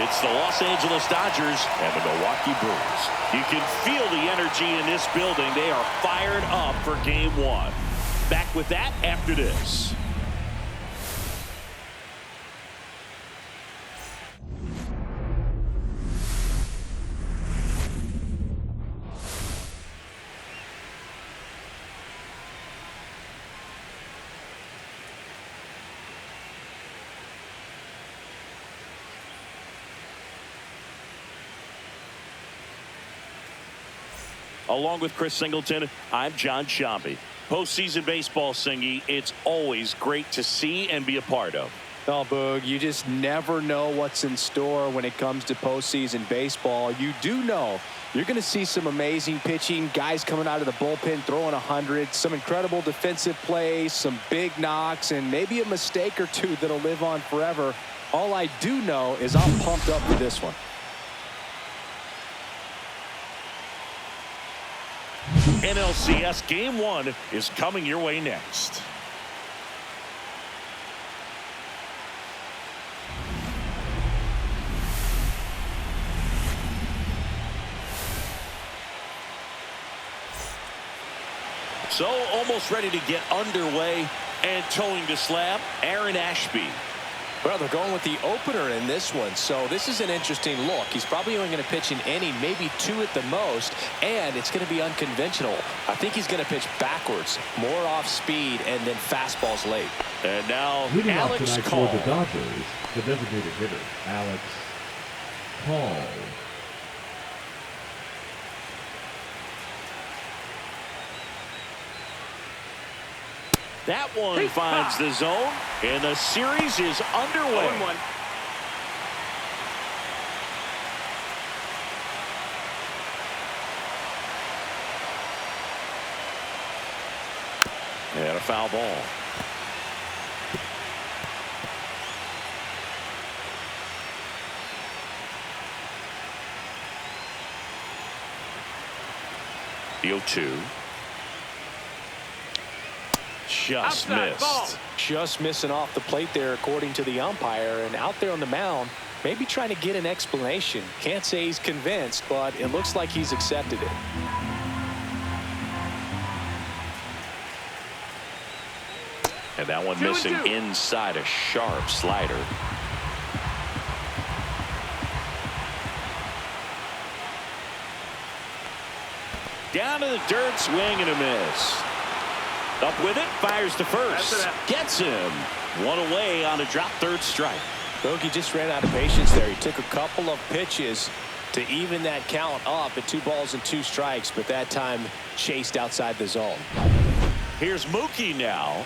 It's the Los Angeles Dodgers and the Milwaukee Brewers. You can feel the energy in this building. They are fired up for game one. Back with that after this. Along with Chris Singleton, I'm John Shambi. Postseason baseball, Singy, it's always great to see and be a part of. Oh, Boog, you just never know what's in store when it comes to postseason baseball. You do know you're going to see some amazing pitching, guys coming out of the bullpen throwing 100, some incredible defensive plays, some big knocks, and maybe a mistake or two that'll live on forever. All I do know is I'm pumped up for this one. NLCS Game 1 is coming your way next. So almost ready to get underway and towing the slab, Aaron Ashby. Well, they're going with the opener in this one, so this is an interesting look. He's probably only going to pitch an inning, maybe two at the most, and it's going to be unconventional. I think he's going to pitch backwards, more off speed, and then fastballs late. And now leading Alex off tonight Call. for the Dodgers, the designated hitter, Alex Call. That one finds the zone, and the series is underway. 0-1. And a foul ball. The 0-2. Just Outside missed. ball. Just missing off the plate there, according to the umpire, and out there on the mound, maybe trying to get an explanation. Can't say he's convinced, but it looks like he's accepted it. And that one missing inside a sharp slider. Down to the dirt, swing and a miss. Up with it, fires to first. Gets him. One away on a drop third strike. Bogey just ran out of patience there. He took a couple of pitches to even that count up at 2 balls and 2 strikes, but that time chased outside the zone. Here's Mookie now.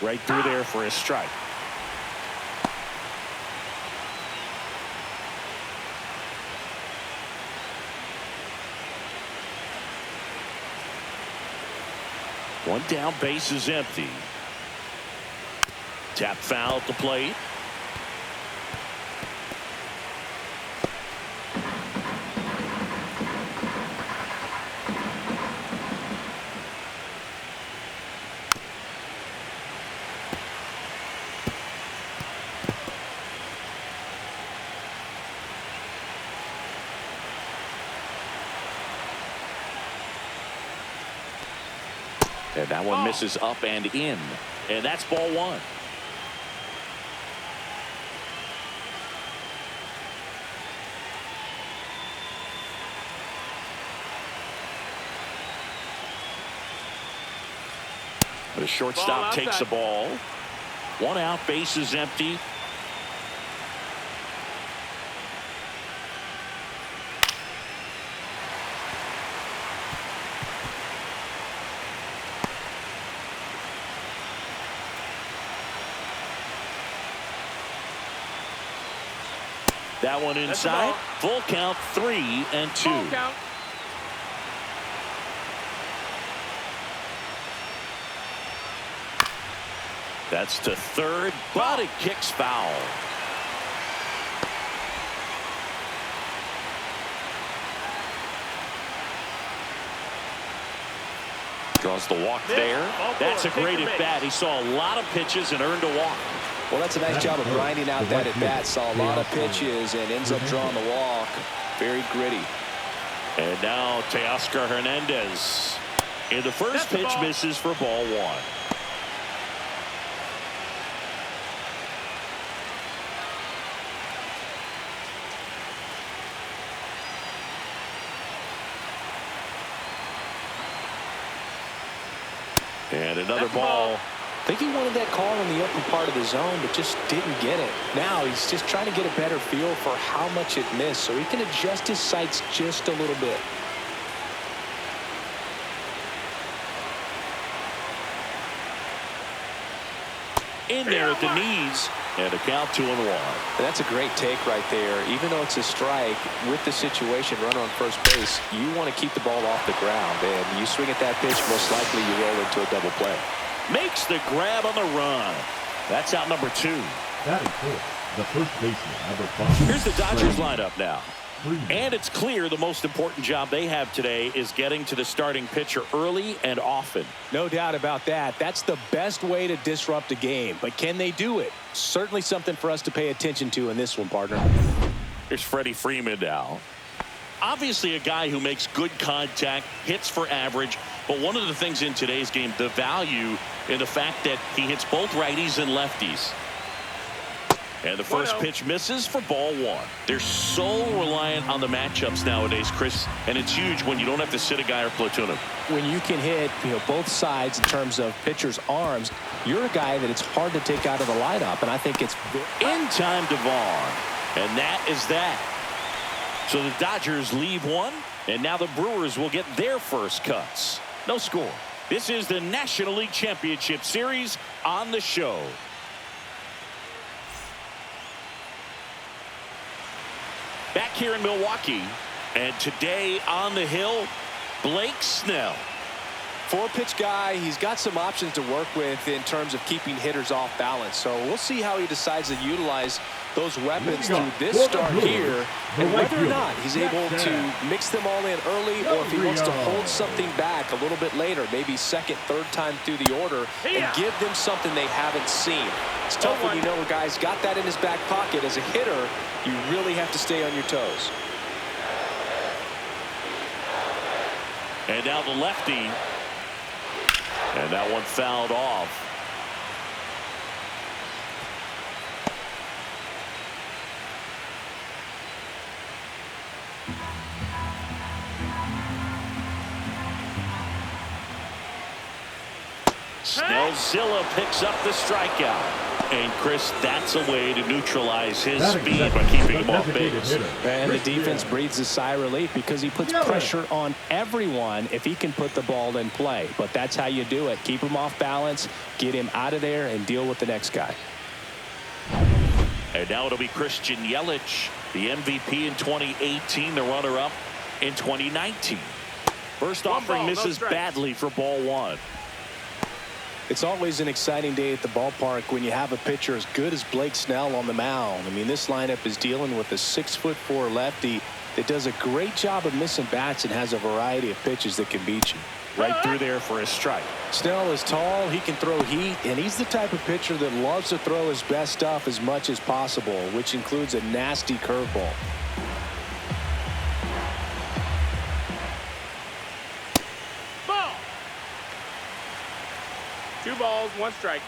Right through there for a strike. One down, base is empty. Tap foul at the plate. And that one misses up and in. And that's ball 1. The shortstop takes the ball. 1 out, base is empty. That one inside. Full count, 3-2. Full count. That's to third, but it kicks foul. Draws the walk there. That's a great at-bat. He saw a lot of pitches and earned a walk. Well, that's a nice job of grinding out that at-bat. Saw a lot of pitches and ends up drawing the walk. Very gritty. And now Teoscar Hernandez. In the first pitch, misses for ball one. And another ball. I think he wanted that call in the upper part of the zone, but just didn't get it. Now he's just trying to get a better feel for how much it missed, so he can adjust his sights just a little bit. In there at the knees, and a count 2-1. That's a great take right there. Even though it's a strike, with the situation, runner on first base, you want to keep the ball off the ground, and you swing at that pitch, most likely you roll into a double play. Makes the grab on the run. That's out number 2. That is cool. The first baseman, number 5. Here's the Dodgers lineup now. And it's clear the most important job they have today is getting to the starting pitcher early and often. No doubt about that. That's the best way to disrupt a game. But can they do it? Certainly something for us to pay attention to in this one, partner. Here's Freddie Freeman now. Obviously a guy who makes good contact, hits for average, but one of the things in today's game, the value in the fact that he hits both righties and lefties. And the first pitch misses for ball one. They're so reliant on the matchups nowadays, Chris, and it's huge when you don't have to sit a guy or platoon him. When you can hit, both sides in terms of pitchers' arms, you're a guy that it's hard to take out of the lineup, and I think it's in time to Vaughn, and that is that. So the Dodgers leave one, and now the Brewers will get their first cuts. No score. This is the National League Championship Series on the show. Back here in Milwaukee, and today on the hill, Blake Snell. 4-pitch guy. He's got some options to work with in terms of keeping hitters off balance. So we'll see how he decides to utilize those weapons through this start here, and whether or not he's able to mix them all in early, or if he wants to hold something back a little bit later, maybe second, third time through the order, and give them something they haven't seen. It's tough when you know a guy's got that in his back pocket. As a hitter, you really have to stay on your toes. And now the lefty. And that one fouled off. Snellzilla picks up the strikeout. And Chris, that's a way to neutralize his speed by keeping him off base. And the defense breathes a sigh of relief because he puts pressure on everyone if he can put the ball in play. But that's how you do it. Keep him off balance, get him out of there, and deal with the next guy. And now it'll be Christian Yelich, the MVP in 2018, the runner-up in 2019. First offering misses badly for ball one. It's always an exciting day at the ballpark when you have a pitcher as good as Blake Snell on the mound. I mean, this lineup is dealing with a 6'4" lefty that does a great job of missing bats and has a variety of pitches that can beat you. Right through there for a strike. Snell is tall, he can throw heat, and he's the type of pitcher that loves to throw his best stuff as much as possible, which includes a nasty curveball. Ball. 2 balls, 1 strike.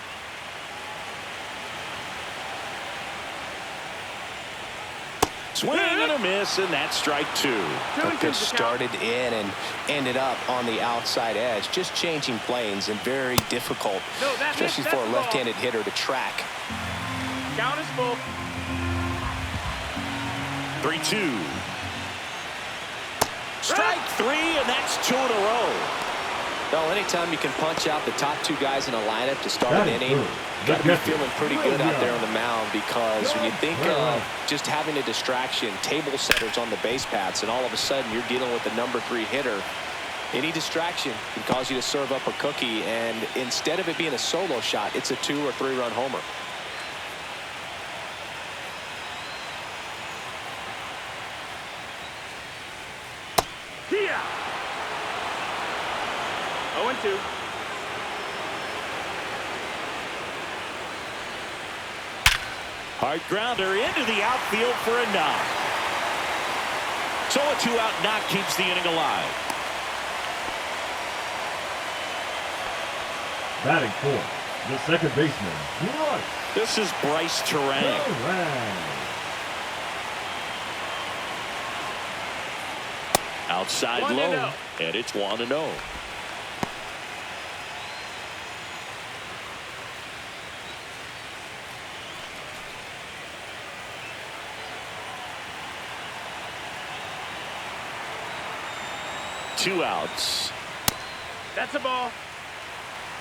Swing and a miss, and that's strike 2. The pitch started in and ended up on the outside edge, just changing planes, and very difficult, especially for a left-handed hitter to track. Count is full. 3-2. Strike 3, and that's 2 in a row. Well, anytime you can punch out the top 2 guys in a lineup to start an inning, got to be feeling pretty good out there on the mound, because when you think of just having a distraction, table setters on the base paths, and all of a sudden you're dealing with the number 3 hitter, any distraction can cause you to serve up a cookie, and instead of it being a solo shot, it's a 2 or 3 run homer. 2. Hard grounder into the outfield for a knock. So a 2-out knock keeps the inning alive. Batting fourth, the second baseman, Bryce. This is Bryce Terang. Outside low, and it's 1-0. Two outs. That's a ball.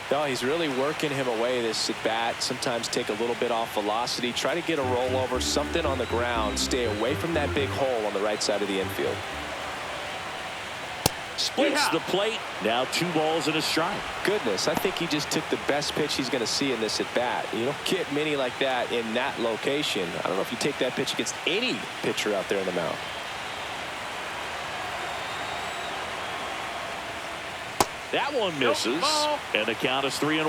No, he's really working him away this at bat. Sometimes take a little bit off velocity. Try to get a rollover, something on the ground. Stay away from that big hole on the right side of the infield. Splits the plate. Now 2 balls and a strike. Goodness, I think he just took the best pitch he's going to see in this at bat. You don't get many like that in that location. I don't know if you take that pitch against any pitcher out there in the mound. That one misses, and the count is 3-1.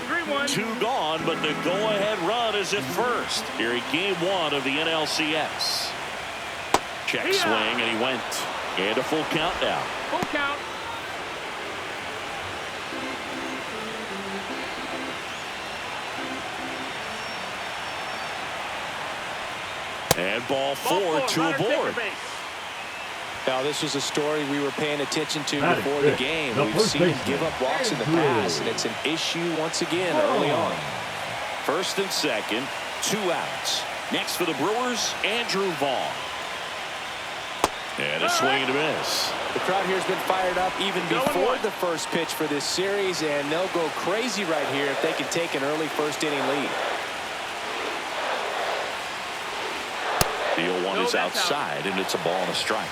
3-1. 2 gone, but the go-ahead run is at first here in Game 1 of the NLCS. Check swing, and he went. And a full count now. Full count. And ball 4 to aboard. Now, this was a story we were paying attention to before the game. We've seen him give up walks in the past, and it's an issue once again early on. First and second, 2 outs. Next for the Brewers, Andrew Vaughn. And a swing and a miss. The crowd here has been fired up even before the first pitch for this series, and they'll go crazy right here if they can take an early first-inning lead. The 0-1 is outside, and it's a ball and a strike.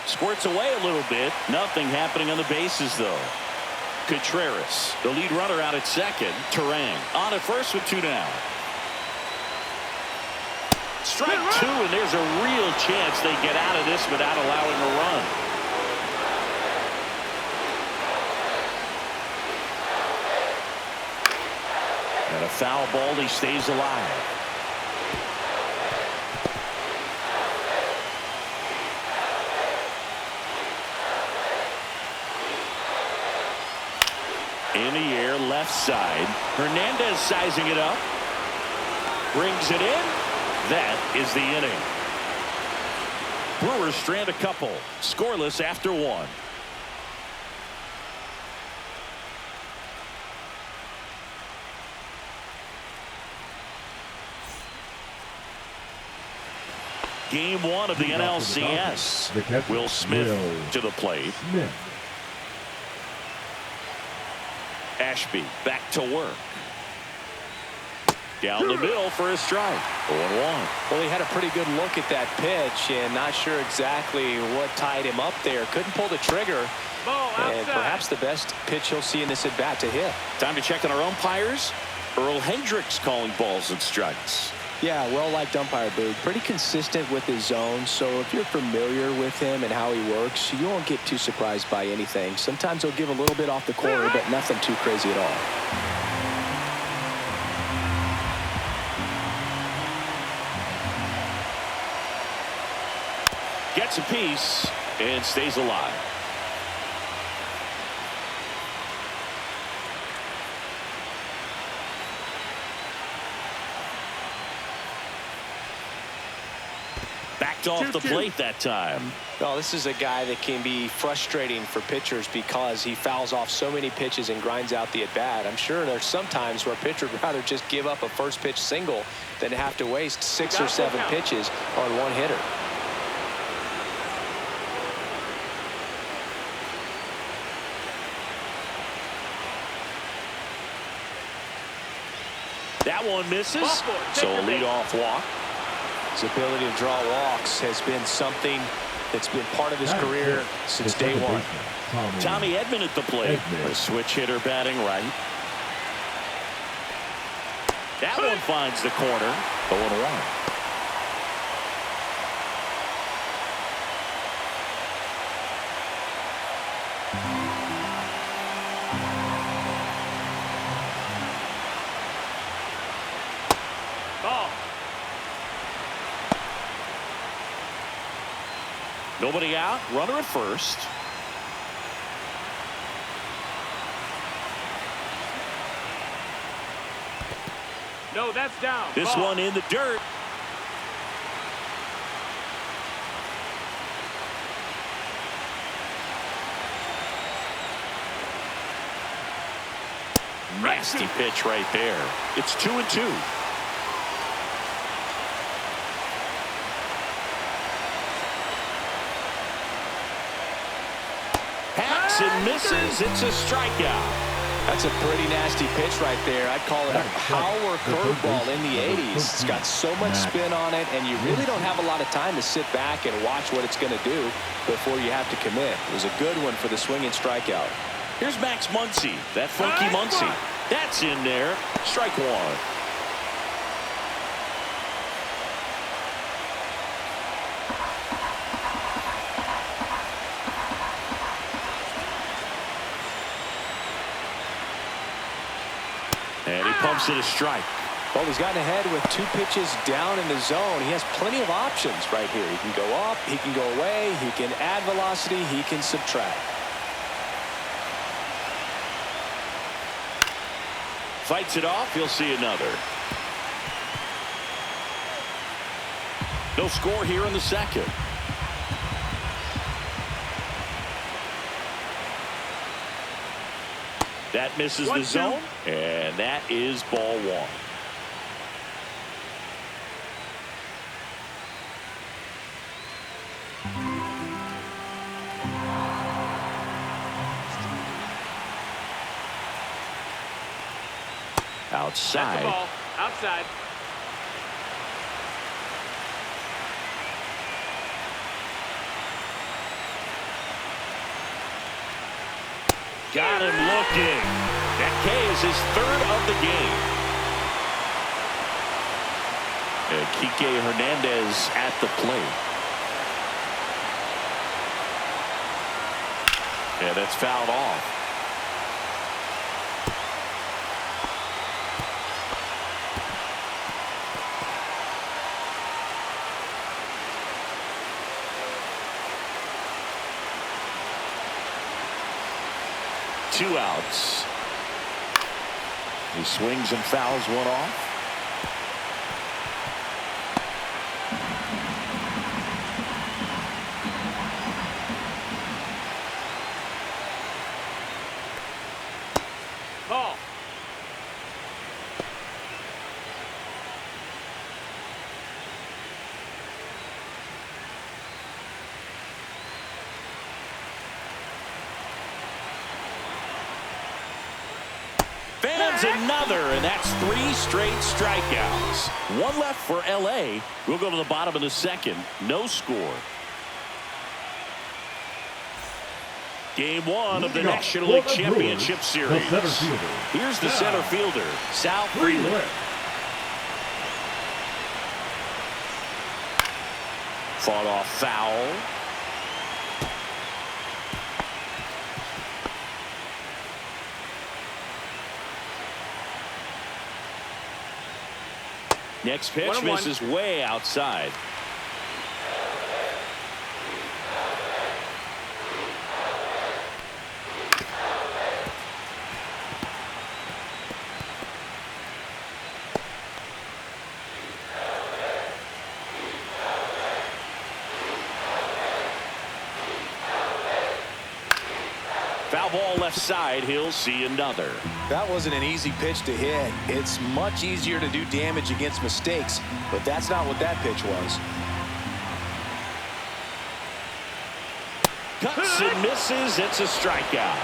Squirts away a little bit. Nothing happening on the bases, though. Contreras, the lead runner out at second. Terang on at first with 2 down. Strike 2, and there's a real chance they get out of this without allowing a run. And a foul ball, he stays alive. In the air, left side. Hernandez sizing it up. Brings it in. That is the inning. Brewers strand a couple. Scoreless after 1. Game 1 of the NLCS. Will Smith to the plate. Ashby back to work. Down the middle for a strike. 0-1. Well, he had a pretty good look at that pitch and not sure exactly what tied him up there. Couldn't pull the trigger. And perhaps the best pitch he'll see in this at bat to hit. Time to check on our umpires. Earl Hendricks calling balls and strikes. Yeah, well-liked umpire, Boog. Pretty consistent with his zone, so if you're familiar with him and how he works, you won't get too surprised by anything. Sometimes he'll give a little bit off the corner, but nothing too crazy at all. Gets a piece and stays alive. Off the plate that time. Well, this is a guy that can be frustrating for pitchers because he fouls off so many pitches and grinds out the at bat. I'm sure there's some times where a pitcher would rather just give up a first pitch single than have to waste 6 or 7 pitches on one hitter. That one misses. So a leadoff walk. His ability to draw walks has been something that's been part of his career since day 1. Tommy Edman at the plate. A switch hitter batting right. That one finds the corner. 0-1. Ball. Nobody out. Runner at first. No, that's down. This Ball. one in the dirt. Nasty pitch right there. It's 2-2. Hacks and misses. It's a strikeout. That's a pretty nasty pitch right there. I'd call it a power curveball in the 80s. It's got so much spin on it, and you really don't have a lot of time to sit back and watch what it's going to do before you have to commit. It was a good one for the swinging strikeout. Here's Max Muncy. That funky Muncy. That's in there. Strike one. And he pumps it a strike. Well, he's gotten ahead with 2 pitches down in the zone. He has plenty of options right here. He can go up, he can go away, he can add velocity, he can subtract. Fights it off. He'll see another. No score here in the second. That misses the zone, and that is ball one. Outside. That's the ball. Outside. Got him looking. That K is his 3rd of the game. And Kike Hernandez at the plate. And that's fouled off. Two outs. He swings and fouls one off. Ball. Fans another, and that's 3 straight strikeouts. One left for LA. We'll go to the bottom of the second. No score. Game 1 of the National League Championship Series. Here's the center fielder, Sal Freeland. Fought off foul. Next pitch 1-1. misses way outside. Foul ball left side. He'll see another. That wasn't an easy pitch to hit. It's much easier to do damage against mistakes, but that's not what that pitch was. Cuts and misses. It's a strikeout.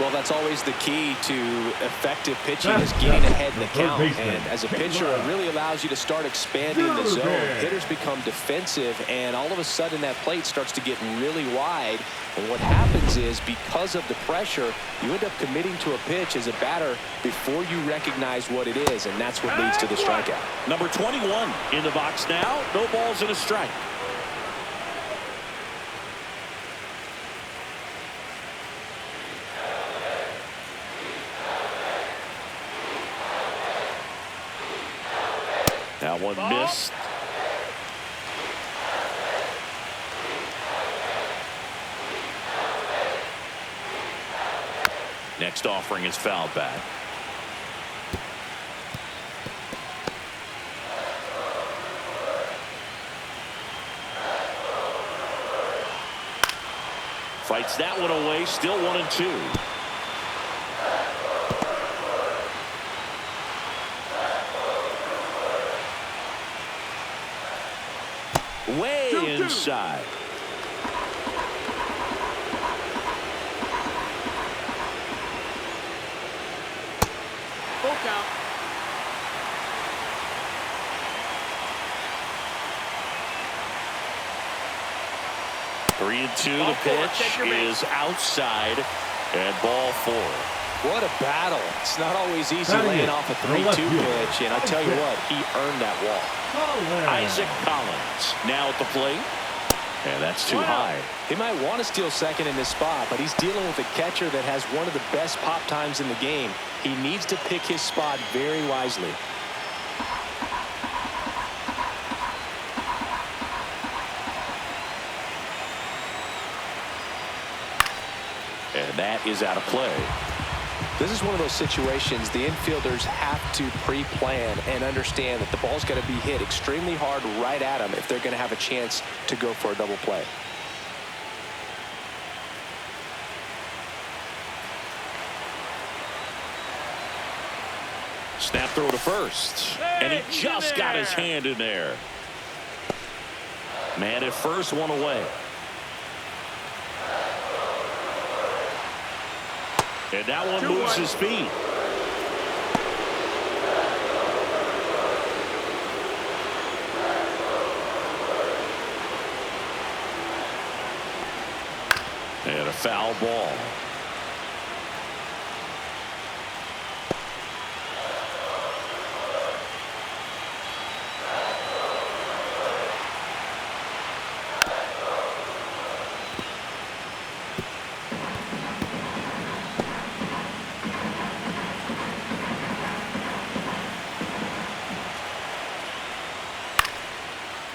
Well, that's always the key to effective pitching is getting ahead in the count. And as a pitcher, it really allows you to start expanding the zone. Hitters become defensive, and all of a sudden that plate starts to get really wide. And what happens is, because of the pressure, you end up committing to a pitch as a batter before you recognize what it is, and that's what leads to the strikeout. Number 21 in the box now. No balls and a strike. That one missed. Next offering is fouled back. Fights that one away. Still 1-2. Way inside. Full count. Three and two. The pitch is outside, and ball 4. What a battle. It's not always easy laying off a 3-2 pitch, and I tell you what, he earned that walk. Isaac Collins now at the plate, and that's too high. He might want to steal second in this spot, but he's dealing with a catcher that has one of the best pop times in the game. He needs to pick his spot very wisely. And that is out of play. This is one of those situations the infielders have to pre-plan and understand that the ball's got to be hit extremely hard right at them if they're going to have a chance to go for a double play. Snap throw to first, and he just got his hand in there. Man at first, one away. And that one moves his feet. And a foul ball.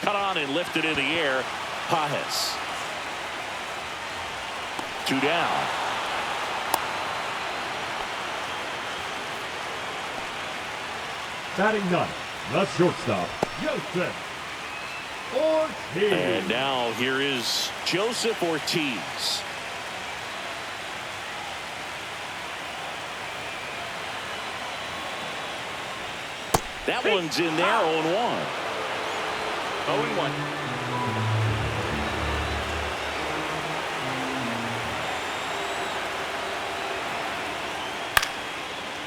Cut on and lifted in the air. Pajes. 2 down. Batting ninth, the shortstop, Joseph Ortiz. And now here is Joseph Ortiz. That one's in there, 0-1. 0-1.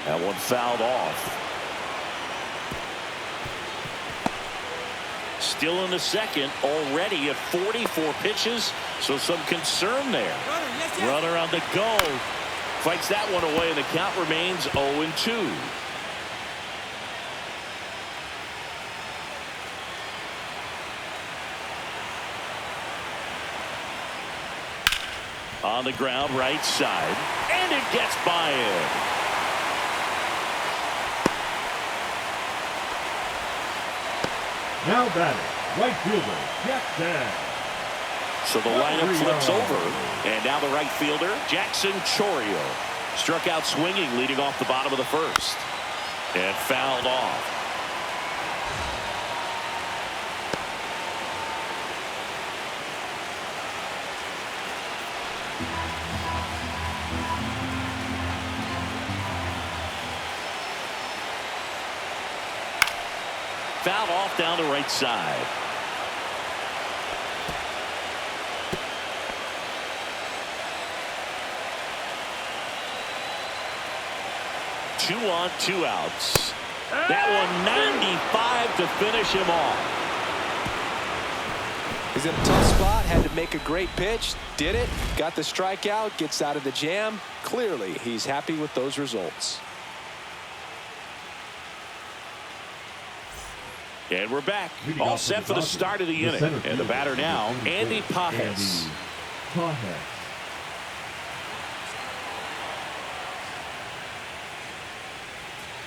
That one fouled off. Still in the second, already at 44 pitches, so some concern there. Runner on the go. Fights that one away, and the count remains 0-2. On the ground, right side, and it gets by him. Now batting, right fielder, Jackson. So the lineup flips over, and now the right fielder, Jackson Chorio, struck out swinging, leading off the bottom of the first, and fouled off. Fouled off down the right side. 2 on, 2 outs. That one 95 to finish him off. He's in a tough spot, had to make a great pitch, did it, got the strikeout, gets out of the jam. Clearly, he's happy with those results. And we're back. All set for the start of the inning. And the batter now, Andy Pajes.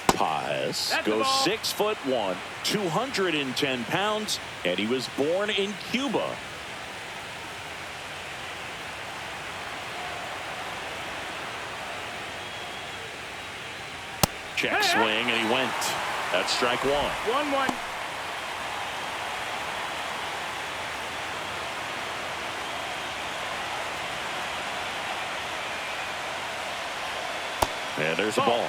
Pajes goes 6'1", 210 pounds, and he was born in Cuba. Check swing, and he went. That's strike 1. 1-1. And there's a ball.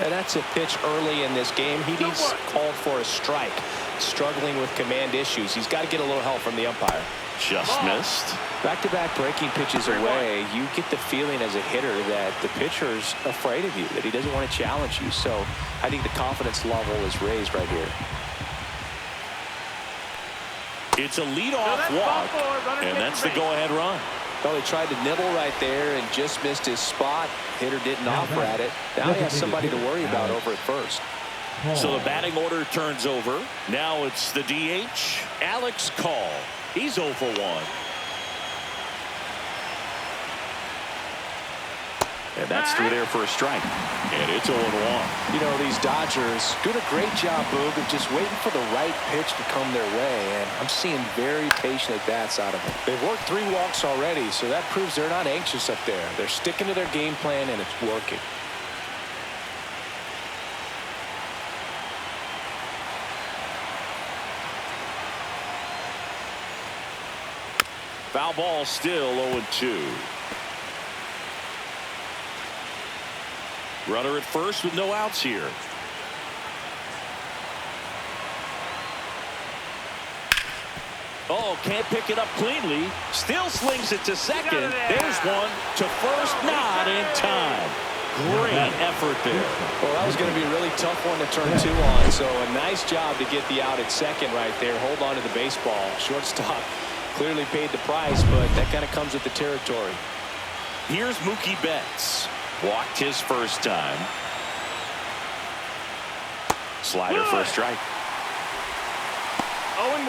And that's a pitch early in this game. He needs called for a strike. Struggling with command issues. He's got to get a little help from the umpire. Just missed. Back-to-back breaking pitches away. You get the feeling as a hitter that the pitcher's afraid of you, that he doesn't want to challenge you. So I think the confidence level is raised right here. It's a leadoff walk, and that's the go-ahead run. Well, he tried to nibble right there and just missed his spot. Hitter didn't offer at it. Now he has somebody to worry about over at first. So the batting order turns over. Now it's the DH, Alex Call. He's 0 for 1. And that's through there for a strike. And it's 0-1. You know, these Dodgers doing a great job, Boog, of just waiting for the right pitch to come their way. And I'm seeing very patient at-bats out of them. They've worked 3 walks already, so that proves they're not anxious up there. They're sticking to their game plan, and it's working. Foul ball, still 0-2. Runner at first with no outs here. Oh, can't pick it up cleanly. Still slings it to second. There's one to first, not in time. Great effort there. Well, that was going to be a really tough one to turn 2 on. So a nice job to get the out at second right there. Hold on to the baseball. Shortstop clearly paid the price, but that kind of comes with the territory. Here's Mookie Betts. Walked his first time. Slider for a strike. 0-1.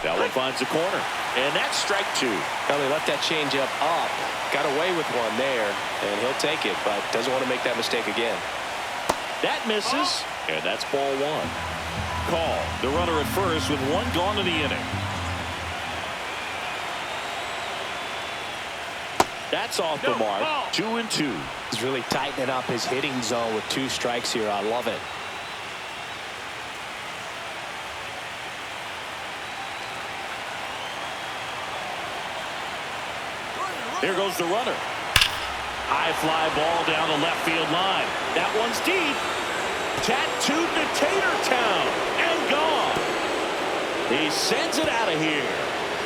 That one finds the corner. And that's strike 2. Well, he left that changeup up. Got away with one there, and he'll take it, but doesn't want to make that mistake again. That misses, and that's ball 1. Call, the runner at first with 1 gone in the inning. That's off the mark. 2-2. He's really tightening up his hitting zone with 2 strikes here. I love it. Here goes the runner. High fly ball down the left field line. That one's deep. Tattooed to Tater Town and gone. He sends it out of here.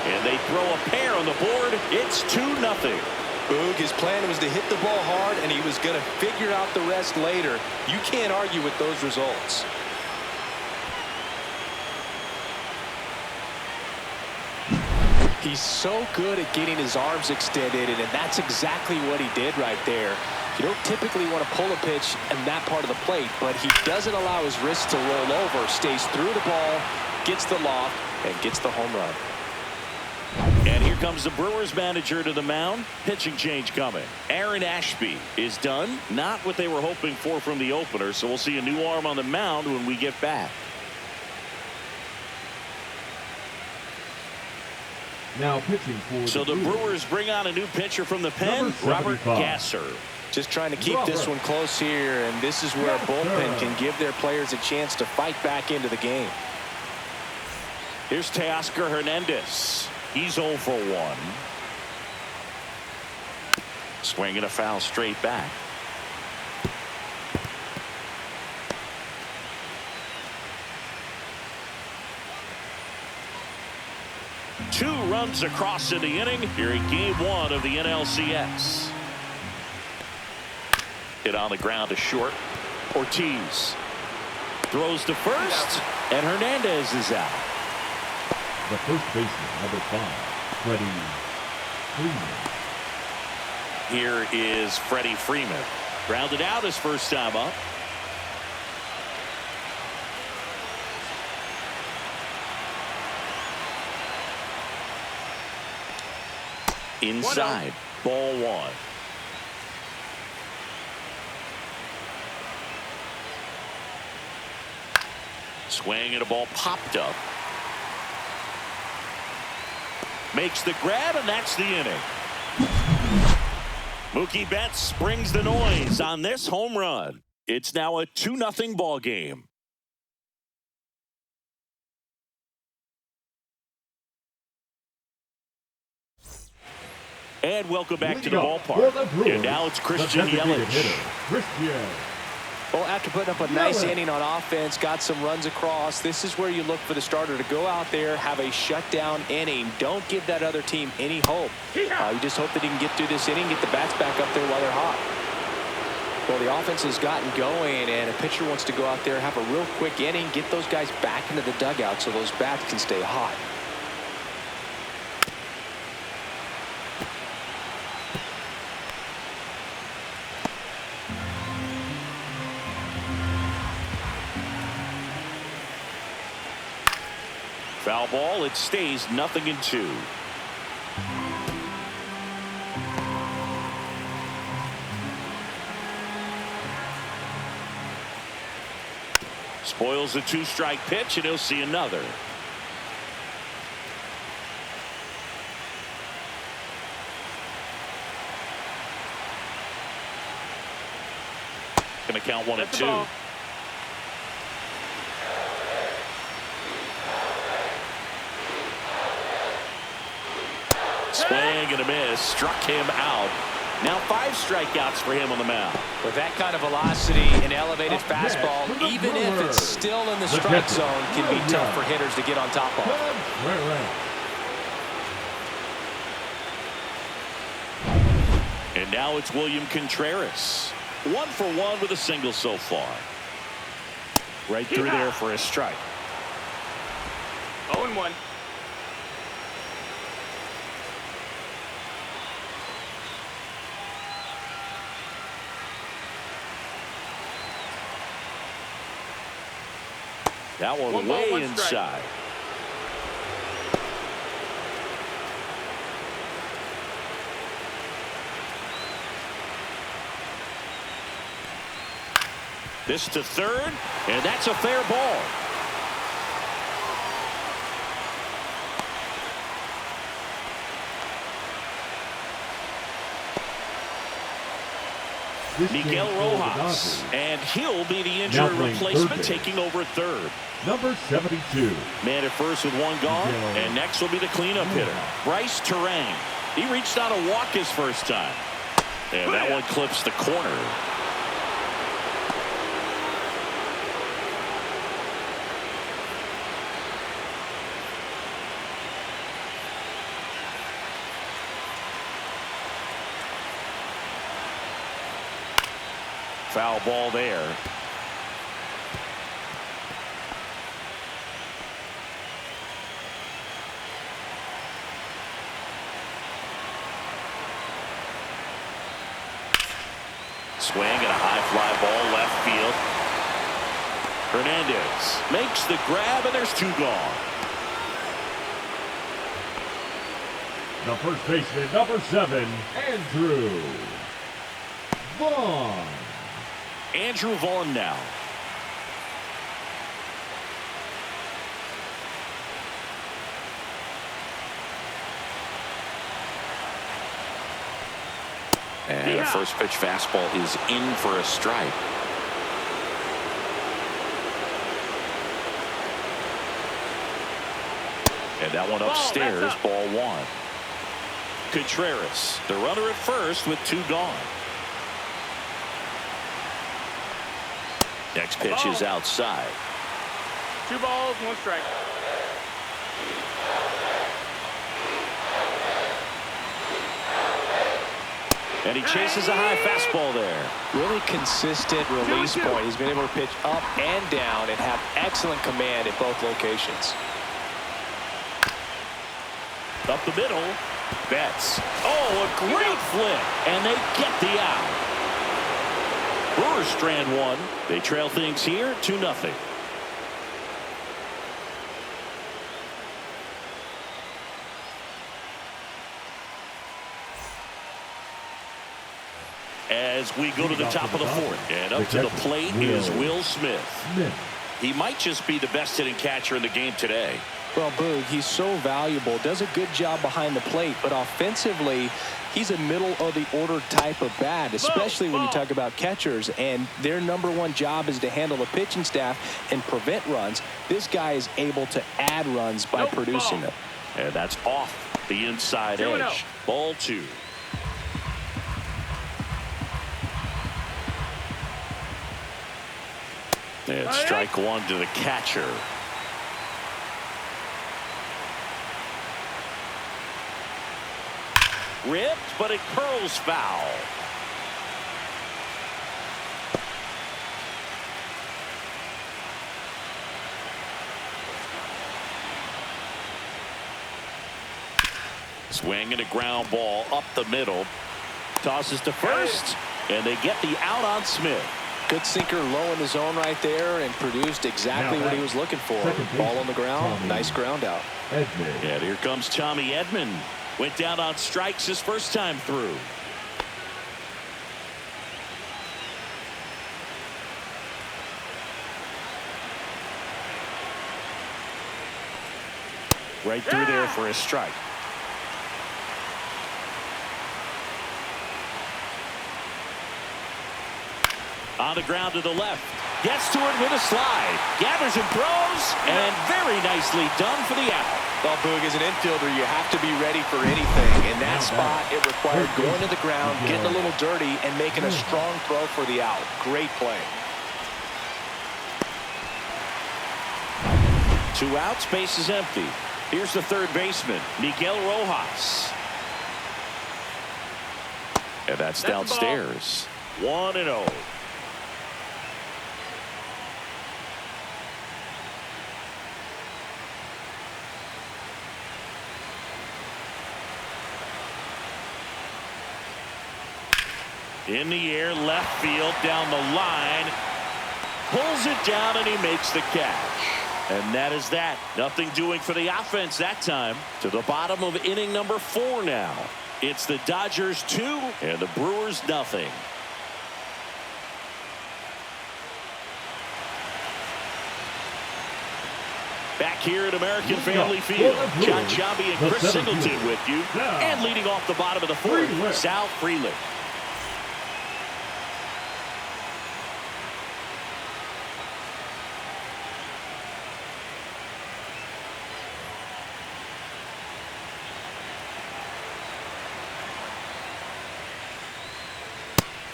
And they throw a pair on the board. It's 2-0. Boog, his plan was to hit the ball hard, and he was going to figure out the rest later. You can't argue with those results. He's so good at getting his arms extended, and that's exactly what he did right there. You don't typically want to pull a pitch in that part of the plate, but he doesn't allow his wrist to roll over, stays through the ball, gets the loft, and gets the home run. And here comes the Brewers manager to the mound. Pitching change coming. Aaron Ashby is done. Not what they were hoping for from the opener, so we'll see a new arm on the mound when we get back. Now pitching for so the Brewers bring on a new pitcher from the pen, Robert Gasser. Just trying to keep this one close here, and this is where a bullpen can give their players a chance to fight back into the game. Here's Teoscar Hernandez. He's 0 for 1. Swinging a foul straight back. 2 runs across in the inning here in game 1 of the NLCS. Hit on the ground to short. Ortiz throws to first, and Hernandez is out. The first baseman, number 5, Freddie Freeman. Here is Freddie Freeman. Grounded out his first time up. Inside, ball 1. Swing and a ball popped up. Makes the grab, and that's the inning. Mookie Betts brings the noise on this home run. It's now a 2-0 ball game. And welcome back to the ballpark. And now it's Christian Yelich. Well, after putting up a nice inning on offense, got some runs across, this is where you look for the starter to go out there, have a shutdown inning. Don't give that other team any hope. You just hope that he can get through this inning, get the bats back up there while they're hot. Well, the offense has gotten going, and a pitcher wants to go out there, have a real quick inning, get those guys back into the dugout so those bats can stay hot. Foul ball. It stays 0-2. Spoils the 2-strike pitch, and he'll see another. Going to count 1-2. Swing and a miss. Struck him out. Now 5 strikeouts for him on the mound. With that kind of velocity and elevated fastball, even if it's still in the strike zone, can be tough for hitters to get on top of. And now it's William Contreras. 1 for 1 with a single so far. Right through there for a strike. 0-1. That one way inside. This to third, and that's a fair ball. Miguel Rojas, and he'll be the injury replacement, taking over third. Number 72. Man at first with 1 gone, and next will be the cleanup hitter, Bryce Terang. He reached out a walk his first time, and that one clips the corner. Foul ball there. Swing and a high fly ball left field. Hernandez makes the grab, and there's 2 gone. The first baseman, number 7, Andrew Vaughn. Andrew Vaughn now. And a first pitch fastball is in for a strike. And that one upstairs, ball 1. Contreras, the runner at first with 2 gone. Next pitch is outside. 2 balls, 1 strike. And he chases a high fastball there. Really consistent release point. He's been able to pitch up and down and have excellent command at both locations. Up the middle. Betts. Oh, a great flip. And they get the out. Brewers strand one. They trail things here 2-0. As we go to the top of the fourth. And up to the plate is Will Smith. He might just be the best hitting catcher in the game today. Well, Boog, he's so valuable, does a good job behind the plate, but offensively, he's a middle-of-the-order type of bat, especially when you talk about catchers, and their #1 job is to handle the pitching staff and prevent runs. This guy is able to add runs by producing them. And that's off the inside edge. Ball 2. And strike 1 to the catcher. Ripped, but it curls foul. Swing and a ground ball up the middle. Tosses to first, and they get the out on Smith. Good sinker low in the zone right there and produced exactly what he was looking for. Ball on the ground, nice ground out. And here comes Tommy Edman. Went down on strikes his first time through. Right through there for a strike. On the ground to the left. Gets to it with a slide. Gathers and throws. And very nicely done for the out. Well, Boog, as an infielder, you have to be ready for anything. In that spot, it required going to the ground, getting a little dirty, and making a strong throw for the out. Great play. 2 outs, base is empty. Here's the third baseman, Miguel Rojas. And that's downstairs. 1-0. In the air, left field, down the line. Pulls it down, and he makes the catch. And that is that. Nothing doing for the offense that time. To the bottom of inning number 4 now. It's the Dodgers 2 and the Brewers nothing. Back here at American Family Field, John Giambi and Chris Singleton with you. And leading off the bottom of the 4th, Sal Frelick.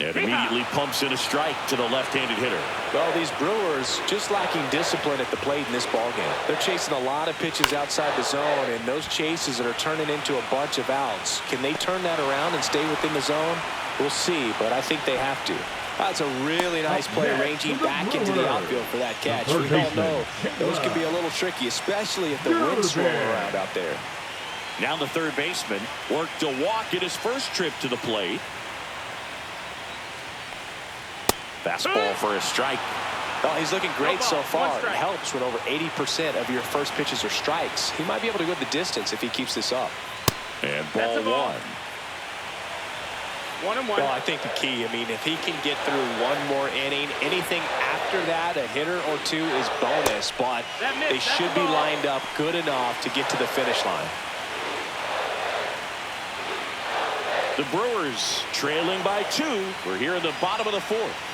And immediately pumps in a strike to the left-handed hitter. Well, these Brewers just lacking discipline at the plate in this ballgame. They're chasing a lot of pitches outside the zone, and those chases that are turning into a bunch of outs. Can they turn that around and stay within the zone? We'll see, but I think they have to. That's a really nice play, ranging back into the outfield for that catch. We all know those can be a little tricky, especially if the wind's swirling around out there. Now the third baseman worked to walk at his first trip to the plate. Fastball for a strike. Well, he's looking great so far. It helps when over 80% of your first pitches are strikes. He might be able to go the distance if he keeps this up. And ball 1. 1-1. Well, I think the key, if he can get through one more inning, anything after that, a hitter or 2 is bonus, but they should be lined up good enough to get to the finish line. The Brewers trailing by 2. We're here in the bottom of the 4th.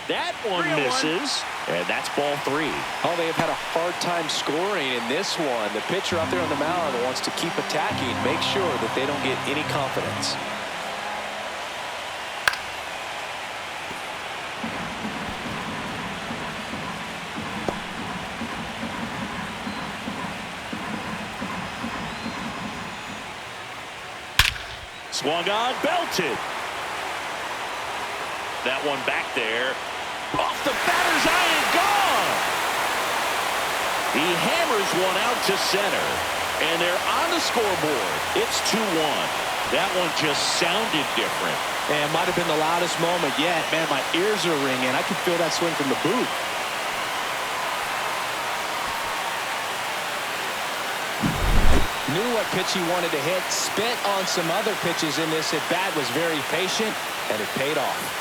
That one misses, and that's ball 3. Oh, they have had a hard time scoring in this one. The pitcher out there on the mound wants to keep attacking, make sure that they don't get any confidence. Swung on, belted. That one back there. Off the batter's eye and gone. He hammers one out to center. And they're on the scoreboard. It's 2-1. That one just sounded different. And it might have been the loudest moment yet. Man, my ears are ringing. I could feel that swing from the booth. Knew what pitch he wanted to hit. Spent on some other pitches in this at bat. Was very patient, and it paid off.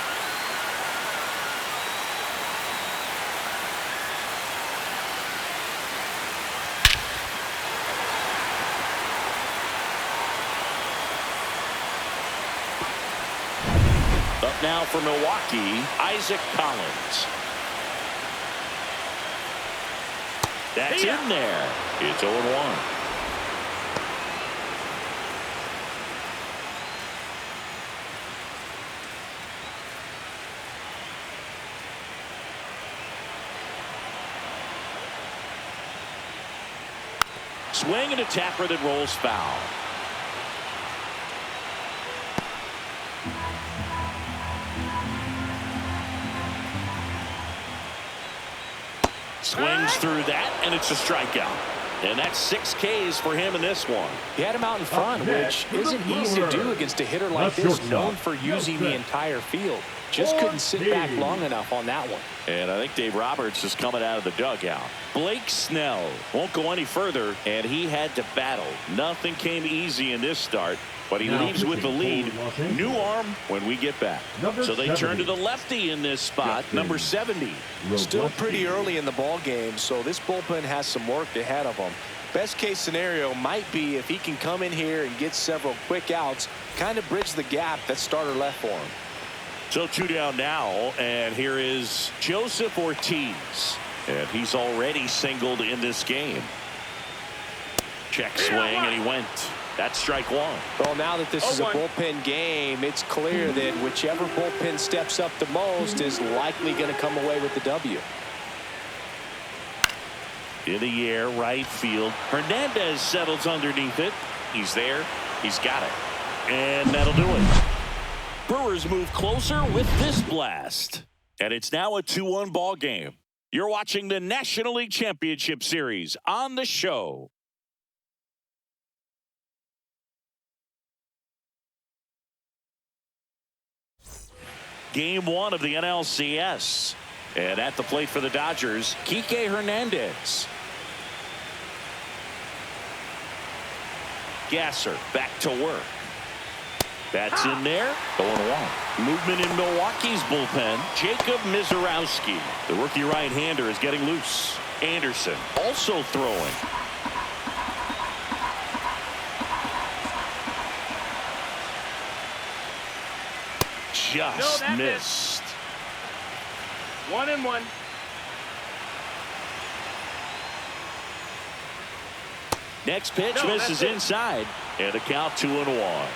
Up now for Milwaukee, Isaac Collins. That's in there. It's 0-1. Swing and a tapper that rolls foul. Swings through that, and it's a strikeout. And that's 6 Ks for him in this one. He had him out in front, which isn't easy to do against a hitter like this, known for using the entire field. Just couldn't sit back long enough on that one. And I think Dave Roberts is coming out of the dugout. Blake Snell won't go any further, and he had to battle. Nothing came easy in this start, but he leaves with the lead. New arm when we get back. So they turn to the lefty in this spot, number 70. Still pretty early in the ball game, so this bullpen has some work ahead of them. Best case scenario might be if he can come in here and get several quick outs, kind of bridge the gap that starter left for him. So 2 down now, and here is Joseph Ortiz. And he's already singled in this game. Check swing, and he went. That's strike 1. Well, now that this is a bullpen game, it's clear that whichever bullpen steps up the most is likely going to come away with the W. In the air, right field. Hernandez settles underneath it. He's there. He's got it. And that'll do it. Brewers move closer with this blast. And it's now a 2-1 ball game. You're watching the National League Championship Series on the show. Game 1 of the NLCS. And at the plate for the Dodgers, Kike Hernandez. Gasser back to work. That's in there. 0-1. Movement in Milwaukee's bullpen. Jacob Mizorowski. The rookie right-hander is getting loose. Anderson also throwing. Just missed. 1-1. Next pitch misses inside. And a count 2-1.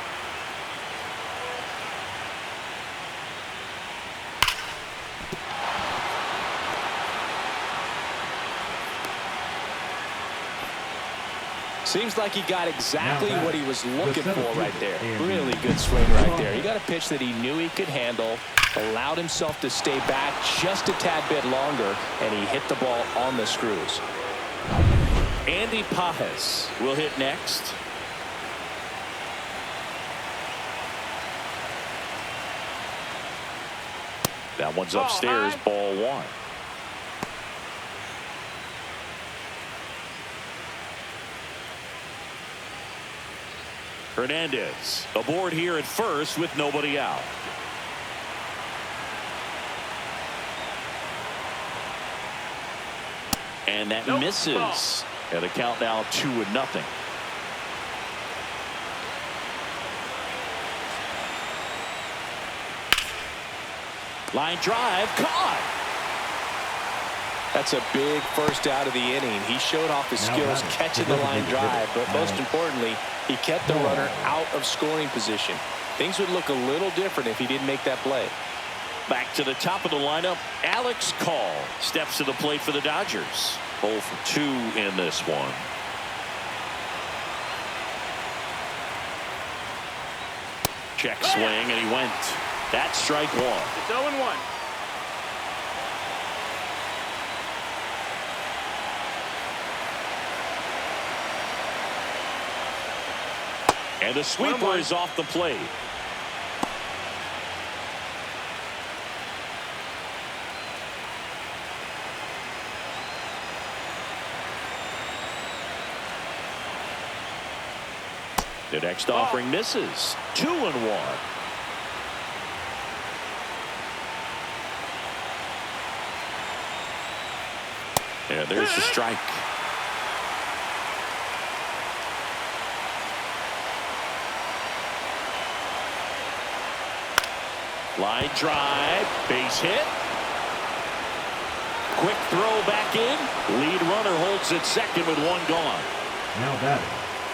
Seems like he got exactly what he was looking for right there. Really good swing right there. He got a pitch that he knew he could handle, allowed himself to stay back just a tad bit longer, and he hit the ball on the screws. Andy Pajes will hit next. That one's upstairs, ball 1. Hernandez aboard here at first with nobody out. And that misses. And a count now 2-0. Line drive caught. That's a big first out of the inning. He showed off his skills catching the line drive, but most importantly, he kept the runner out of scoring position. Things would look a little different if he didn't make that play. Back to the top of the lineup, Alex Call steps to the plate for the Dodgers. 0 for 2 in this one. Check swing, and he went. That's strike one. It's 0-1. And the sweeper is off the plate. The next offering misses. 2-1. And there's the strike. Line drive, base hit. Quick throw back in. Lead runner holds at second with one gone. Now batting,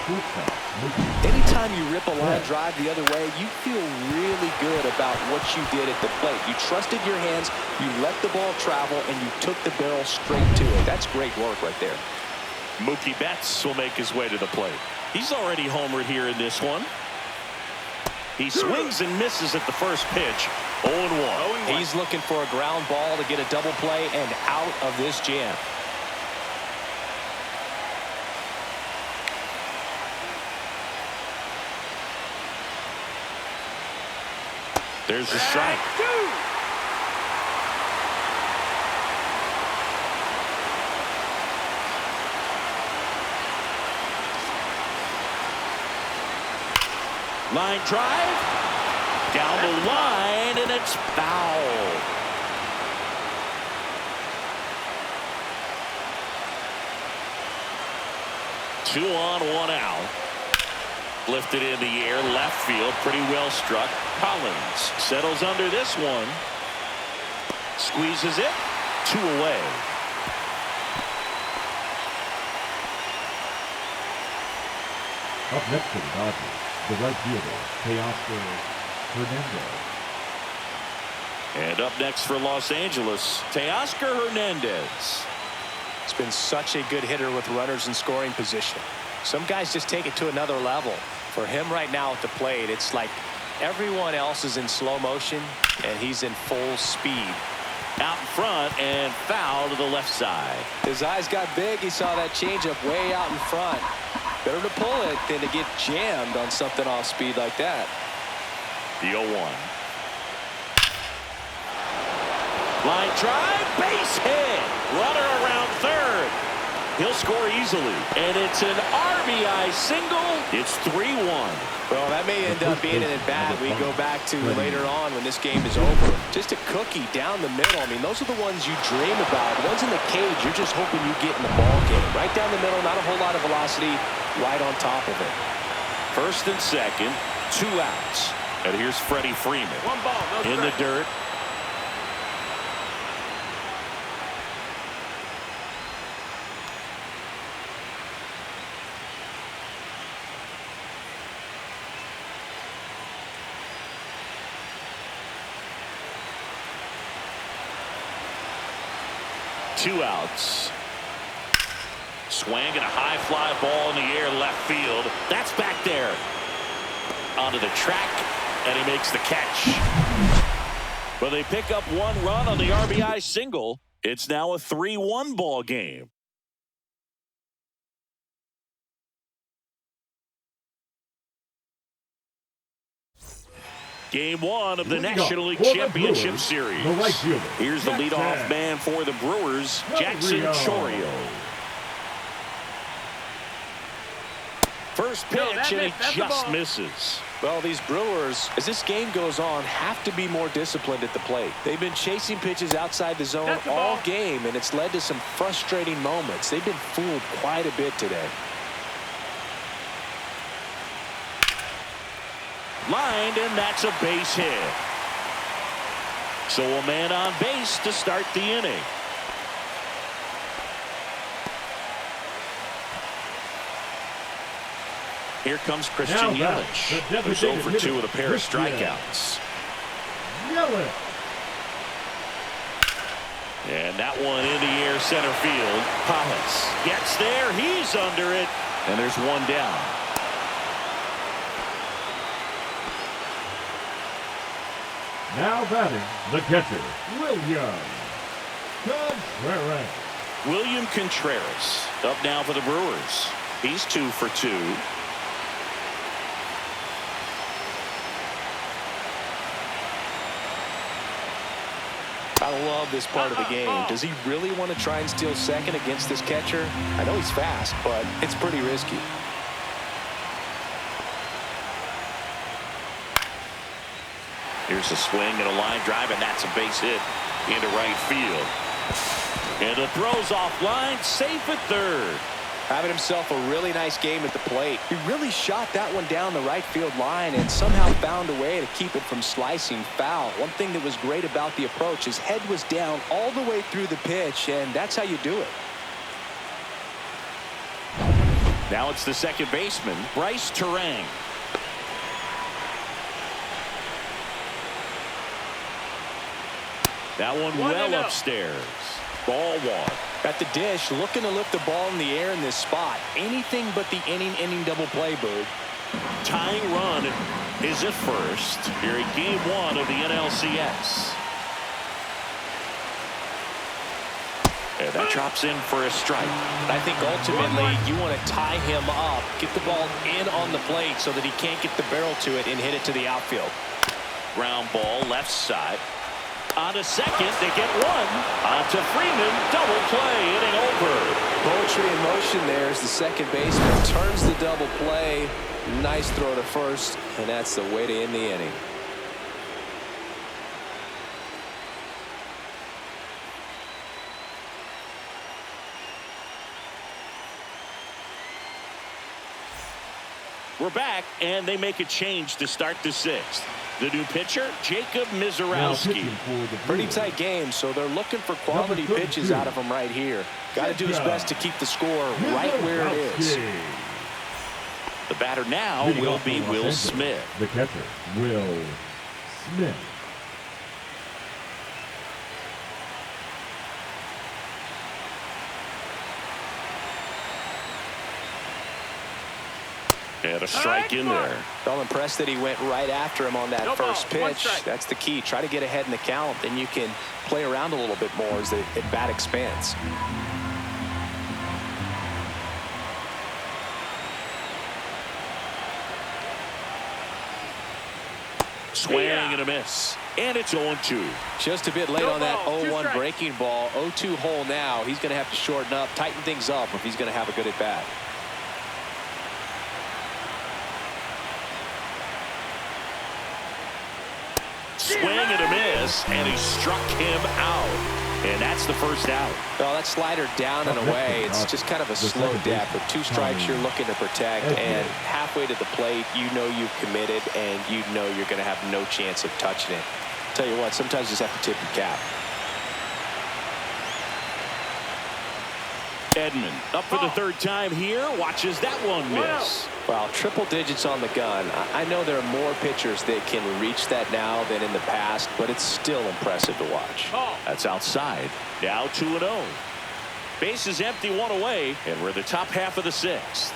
shortstop, Mookie. Anytime you rip a line drive the other way, you feel really good about what you did at the plate. You trusted your hands, you let the ball travel, and you took the barrel straight to it. That's great work right there. Mookie Betts will make his way to the plate. He's already homered here in this one. He swings and misses at the first pitch. 0-1. He's looking for a ground ball to get a double play and out of this jam. There's the strike. Line drive. Down the line, and it's foul. Two on, one out. Lifted in the air, left field, pretty well struck. Collins settles under this one. Squeezes it. 2 away. Up next for the Dodgers, the right fielder, Teoscar Hernandez. And up next for Los Angeles, Teoscar Hernandez. It's been such a good hitter with runners in scoring position. Some guys just take it to another level. For him right now at the plate, it's like everyone else is in slow motion and he's in full speed. Out in front and foul to the left side. His eyes got big. He saw that changeup way out in front. Better to pull it than to get jammed on something off speed like that. The 0-1. Line drive, base hit. Runner around third. He'll score easily. And it's an RBI single. It's 3-1. Well, that may end up being an at-bat we go back to later on when this game is over. Just a cookie down the middle. I mean, those are the ones you dream about. The ones in the cage, you're just hoping you get in the ball game. Right down the middle, not a whole lot of velocity, right on top of it. First and second, 2 outs. And here's Freddie Freeman. One ball, no in the dirt. Two outs. Swing and a high fly ball in the air left field. That's back there. Onto the track, and he makes the catch. But they pick up 1 run on the RBI single. It's now a 3-1 ball game. Game 1 of the National League Championship Series. Here's the leadoff man for the Brewers, Jackson Chourio. First pitch, and he just misses. Well, these Brewers, as this game goes on, have to be more disciplined at the plate. They've been chasing pitches outside the zone all game, and it's led to some frustrating moments. They've been fooled quite a bit today. Lined, and that's a base hit. So a man on base to start the inning. Here comes Christian Yelich, who's 0 for 2 with a pair of strikeouts. Yelich. And that one in the air center field. Pajas gets there. He's under it. And there's one down. Now batting, the catcher, William Contreras. William Contreras up now for the Brewers. He's 2 for 2. I love this part of the game. Does he really want to try and steal second against this catcher? I know he's fast, but it's pretty risky. Here's a swing and a line drive, and that's a base hit into right field. And the throw's offline, safe at third. Having himself a really nice game at the plate. He really shot that one down the right field line and somehow found a way to keep it from slicing foul. One thing that was great about the approach, his head was down all the way through the pitch, and that's how you do it. Now it's the second baseman, Bryce Terang. That one well upstairs. Ball 1. At the dish, looking to lift the ball in the air in this spot. Anything but the inning double play, Boog. Tying run is at first here in Game 1 of the NLCS. And that drops in for a strike. I think ultimately you want to tie him up, get the ball in on the plate so that he can't get the barrel to it and hit it to the outfield. Ground ball left side. On to second, they get one. On to Freeman, double play, inning over. Poetry in motion there as the second baseman turns the double play. Nice throw to first, and that's the way to end the inning. We're back, and they make a change to start the 6th. The new pitcher, Jacob Mizorowski. Pretty tight game, so they're looking for quality pitches out of him right here. Got to do his best to keep the score right where it is. The batter now will be Will Smith. The catcher, Will Smith. And a strike in there. Well, impressed that he went right after him on that first pitch. That's the key. Try to get ahead in the count, then you can play around a little bit more as the at-bat expands. Swing and a miss. And it's 0-2. Just a bit late on that 0-1 breaking ball. 0-2 hole now. He's going to have to shorten up, tighten things up if he's going to have a good at-bat. Swing and a miss, and he struck him out. And that's the first out. Well, that slider down and away, it's just kind of a slow death. With 2 strikes you're looking to protect, and halfway to the plate, you know you've committed, and you know you're going to have no chance of touching it. Tell you what, sometimes you just have to tip your cap. Edman up for the 3rd time here. Watches that one miss. Wow, triple digits on the gun. I know there are more pitchers that can reach that now than in the past, but it's still impressive to watch. That's outside. Now 2-0. Base is empty, 1 away, and we're in the top half of the 6th.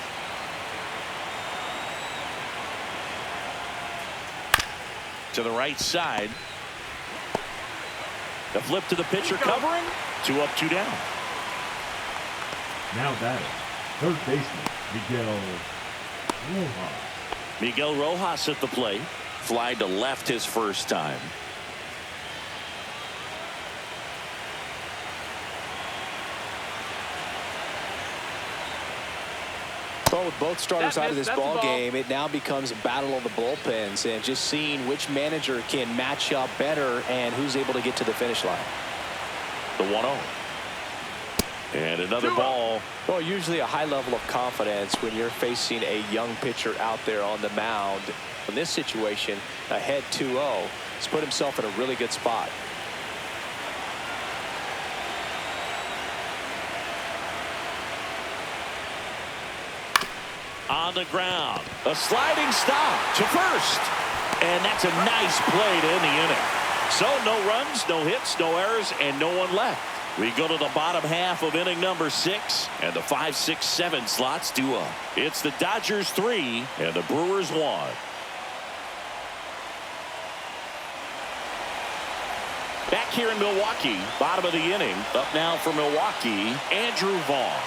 To the right side. The flip to the pitcher covering. 2 up, 2 down. Now batting, 3rd baseman, Miguel Rojas. Miguel Rojas at the plate. Fly to left his first time. Well, with both starters out of this ball game, it now becomes a battle of the bullpens and just seeing which manager can match up better and who's able to get to the finish line. The 1-0. And another ball. Well, usually a high level of confidence when you're facing a young pitcher out there on the mound. In this situation, ahead 2-0, he's put himself in a really good spot. On the ground, a sliding stop to first, and that's a nice play to end the inning. So no runs, no hits, no errors, and no one left. We go to the bottom half of inning number 6, and the 5, 6, 7 slots do up. It's the Dodgers 3 and the Brewers 1. here in Milwaukee. Bottom of the inning. Up now for Milwaukee, Andrew Vaughn.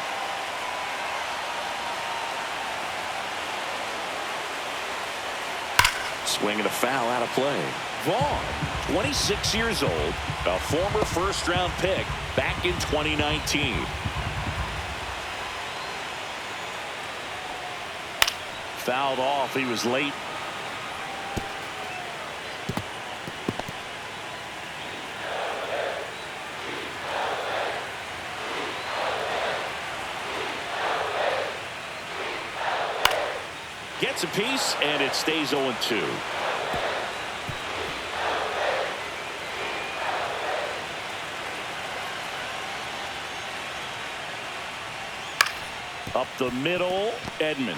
Swing and a foul out of play. Vaughn, 26 years old, a former first-round pick back in 2019. Fouled off. He was late. Gets a piece, and it stays 0-2. Up the middle, Edman.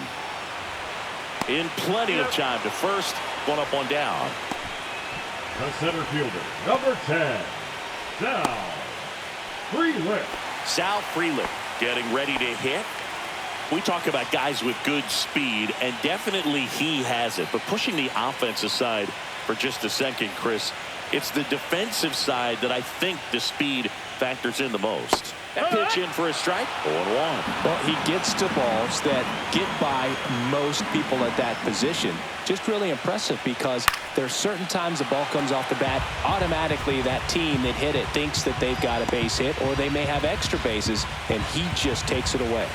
In plenty of time to first. One up, one down. The center fielder, number 10, Sal Frelick. Sal Frelick getting ready to hit. We talk about guys with good speed, and definitely he has it. But pushing the offensive side for just a second, Chris, it's the defensive side that I think the speed factors in the most. That pitch in for a strike. 0-1. Well, he gets to balls that get by most people at that position. Just really impressive because there are certain times the ball comes off the bat, automatically that team that hit it thinks that they've got a base hit, or they may have extra bases, and he just takes it away.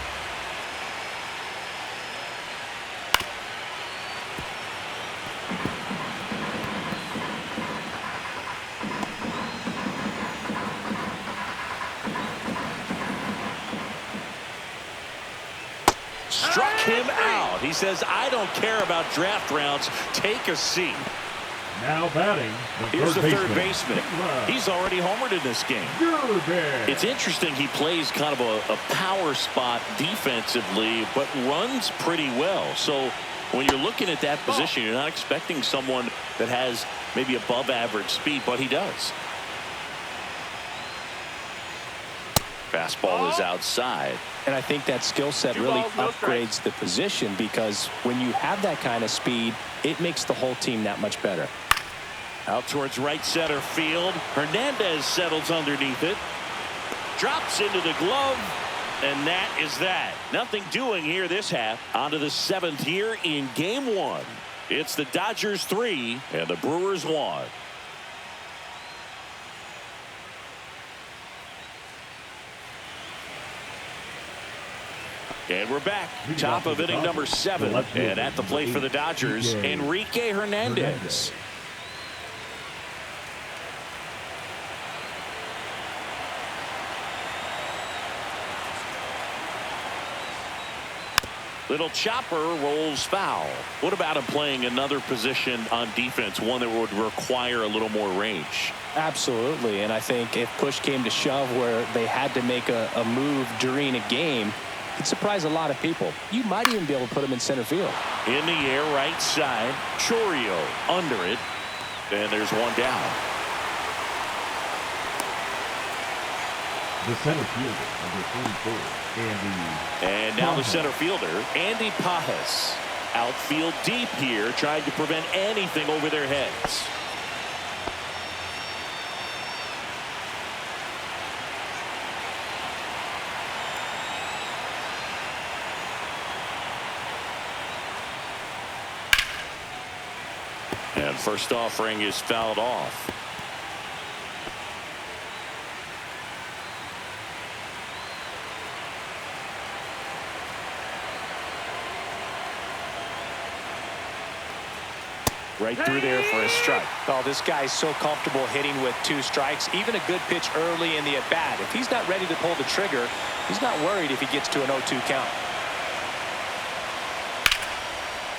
Struck him out. He says, I don't care about draft rounds. Take a seat. Now batting, Here's the third baseman. baseman. He's already homered in this game. It's interesting he plays kind of a power spot defensively, but runs pretty well. So when you're looking at that position, you're not expecting someone that has maybe above average speed, but he does. Fastball is outside. And I think that skill set really upgrades the position, because when you have that kind of speed, it makes the whole team that much better. Out towards right center field. Hernandez settles underneath it. Drops into the glove. And that is that. Nothing doing here this half. On to the 7th here in game 1. It's the Dodgers 3 and the Brewers 1. And we're back. Top of inning number 7. And at the plate for the Dodgers, Enrique Hernandez. Little chopper rolls foul. What about him playing another position on defense, one that would require a little more range? Absolutely. And I think if push came to shove where they had to make a move during a game, it'd surprise a lot of people. You might even be able to put him in center field. In the air, right side. Chorio under it. And there's one down. The center fielder, number 44, Andy. And now the center fielder, Andy Pajas. Outfield deep here, trying to prevent anything over their heads. And first offering is fouled off. Right through there for a strike. Oh, this guy's so comfortable hitting with 2 strikes. Even a good pitch early in the at-bat. If he's not ready to pull the trigger, he's not worried if he gets to an 0-2 count.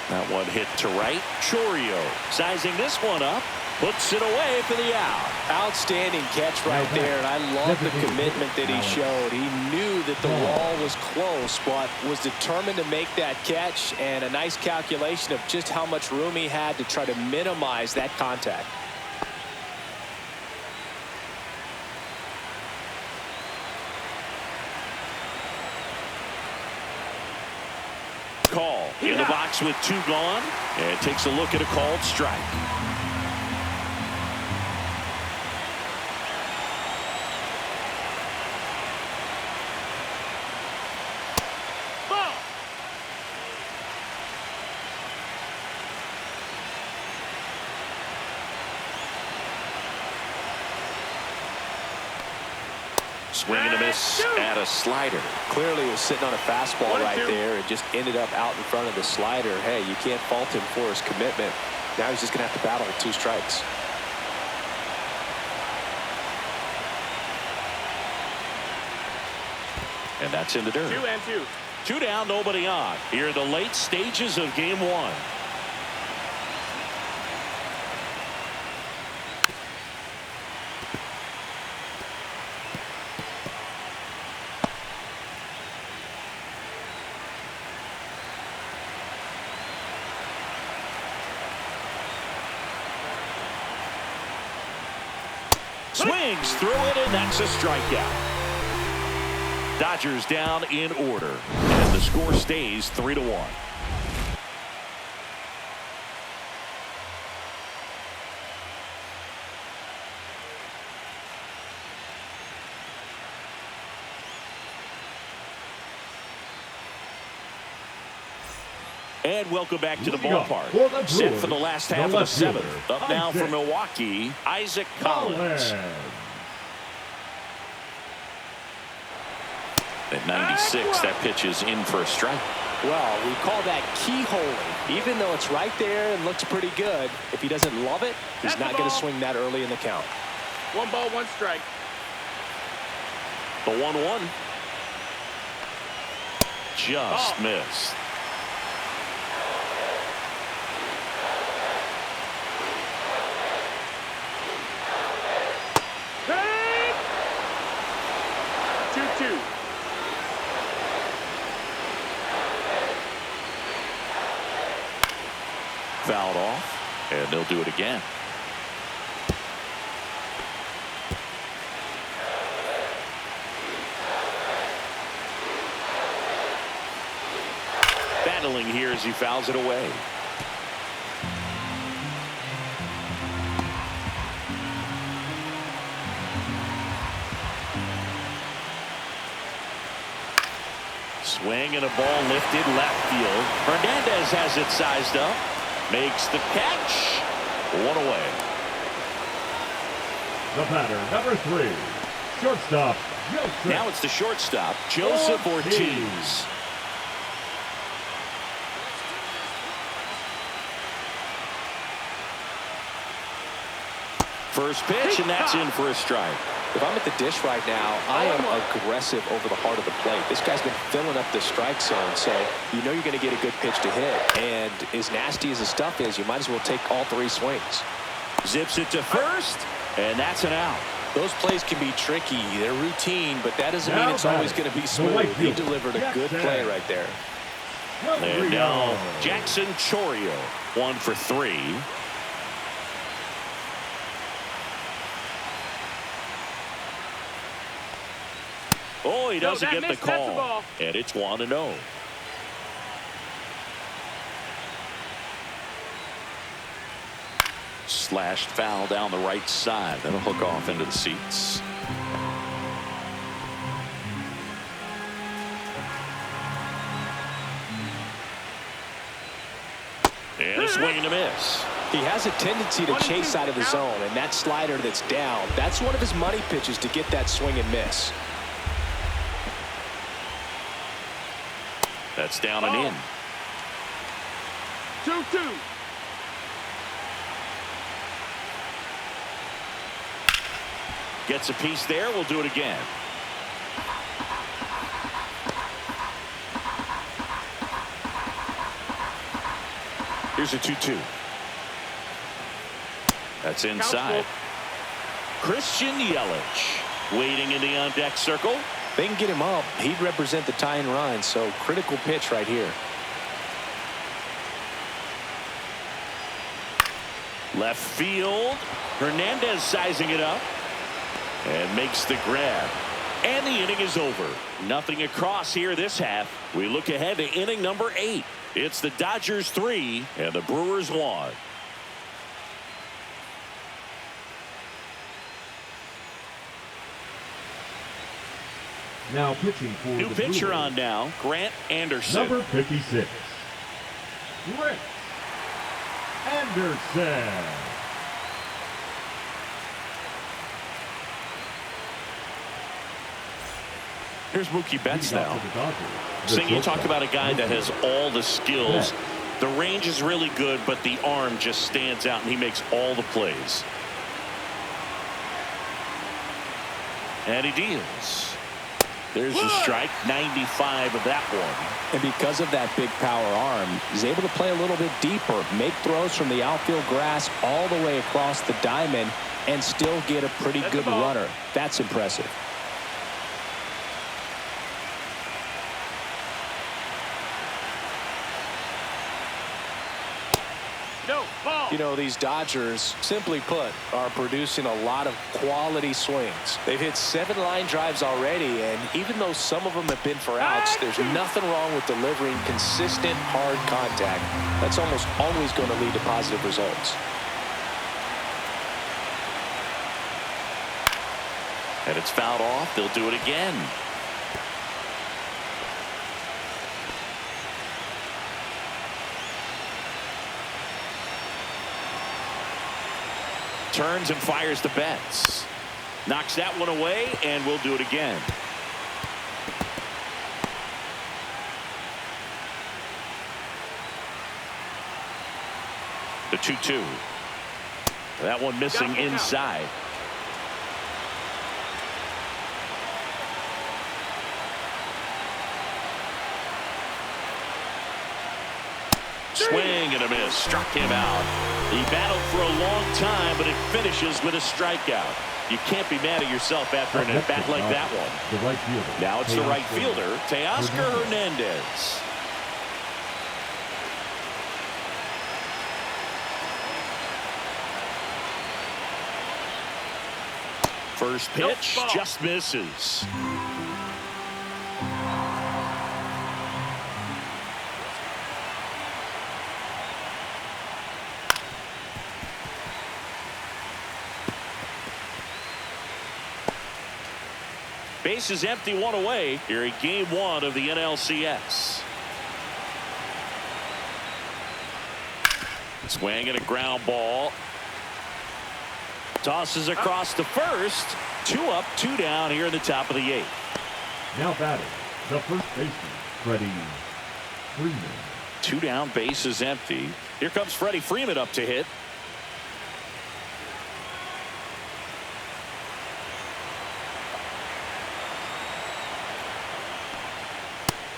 That one hit to right. Chorio sizing this one up. Puts it away for the out. Outstanding catch right there, and I love the commitment that he showed. He knew that the wall was close, but was determined to make that catch, and a nice calculation of just how much room he had to try to minimize that contact. Call in the box with 2 gone, and takes a look at a called strike. Swing and a miss at a slider. Clearly was sitting on a fastball 1-2. right there and just ended up out in front of the slider. Hey, you can't fault him for his commitment. Now he's just going to have to battle with 2 strikes. And that's in the dirt. 2-2. 2 down, nobody on. Here in the late stages of game 1. Swings through it, and that's a strikeout. Dodgers down in order, and the score stays 3-1. And welcome back to the ballpark. Set for the last half of the 7th. Up now for Milwaukee, Isaac Collins. At 96, that pitch is in for a strike. Well, we call that keyholing. Even though it's right there and looks pretty good, if he doesn't love it, he's not going to swing that early in the count. 1 ball, 1 strike. The 1-1. Just missed. Hey! 2-2. Fouled off, and they'll do it again. Battling here as he fouls it away. Swing and a ball lifted left field. Hernandez has it sized up. Makes the catch. 1 away. The batter, number 3, shortstop, Joseph. Now it's the shortstop, Joseph Ortiz. First pitch, and that's in for a strike. If I'm at the dish right now, I am aggressive over the heart of the plate. This guy's been filling up the strike zone, so you know you're going to get a good pitch to hit. And as nasty as the stuff is, you might as well take all 3 swings. Zips it to first, and that's an out. Those plays can be tricky. They're routine, but that doesn't mean it's always going to be smooth. He delivered a good play right there. And now Jackson Chourio, 1 for 3. Oh, he doesn't get the call. And it's 1-0. Slashed foul down the right side. That'll hook off into the seats. And a swing and a miss. He has a tendency to chase out of the zone, and that slider that's down, that's one of his money pitches to get that swing and miss. That's down and in. 2-2. Gets a piece there. We'll do it again. Here's a 2-2. That's inside. Christian Yelich waiting in the on-deck circle. They can get him up. He'd represent the tying run, so critical pitch right here. Left field. Hernandez sizing it up and makes the grab. And the inning is over. Nothing across here this half. We look ahead to inning number 8. It's the Dodgers 3 and the Brewers 1. Now pitching for New the pitcher Brewers, on now, Grant Anderson. number 56, Grant Anderson. Here's Mookie Betts Leading now. off for the Dodgers, So the you talk shortstop, about a guy that has all the skills. Betts. The range is really good, but the arm just stands out, and he makes all the plays. And he deals. There's a strike, 95 of that one. And because of that big power arm, he's able to play a little bit deeper, make throws from the outfield grass all the way across the diamond, and still get a pretty good runner. That's impressive. No, ball. You know, these Dodgers, simply put, are producing a lot of quality swings. They've hit 7 line drives already, and even though some of them have been for outs, there's nothing wrong with delivering consistent, hard contact. That's almost always going to lead to positive results. And it's fouled off. They'll do it again. Turns and fires the Betts. Knocks that one away, and we'll do it again. The 2-2. That one missing inside. Swing and a miss. Struck him out. He battled for a long time, but it finishes with a strikeout. You can't be mad at yourself after an at-bat like that one. The right fielder. Now it's the right fielder, Teoscar Hernandez. First pitch just misses. Base is empty, one away here in game 1 of the NLCS. Swing and a ground ball. Tosses across to first. 2 up, 2 down here in the top of the 8th. Now batting, the first baseman, Freddie Freeman. 2 down, base is empty. Here comes Freddie Freeman up to hit.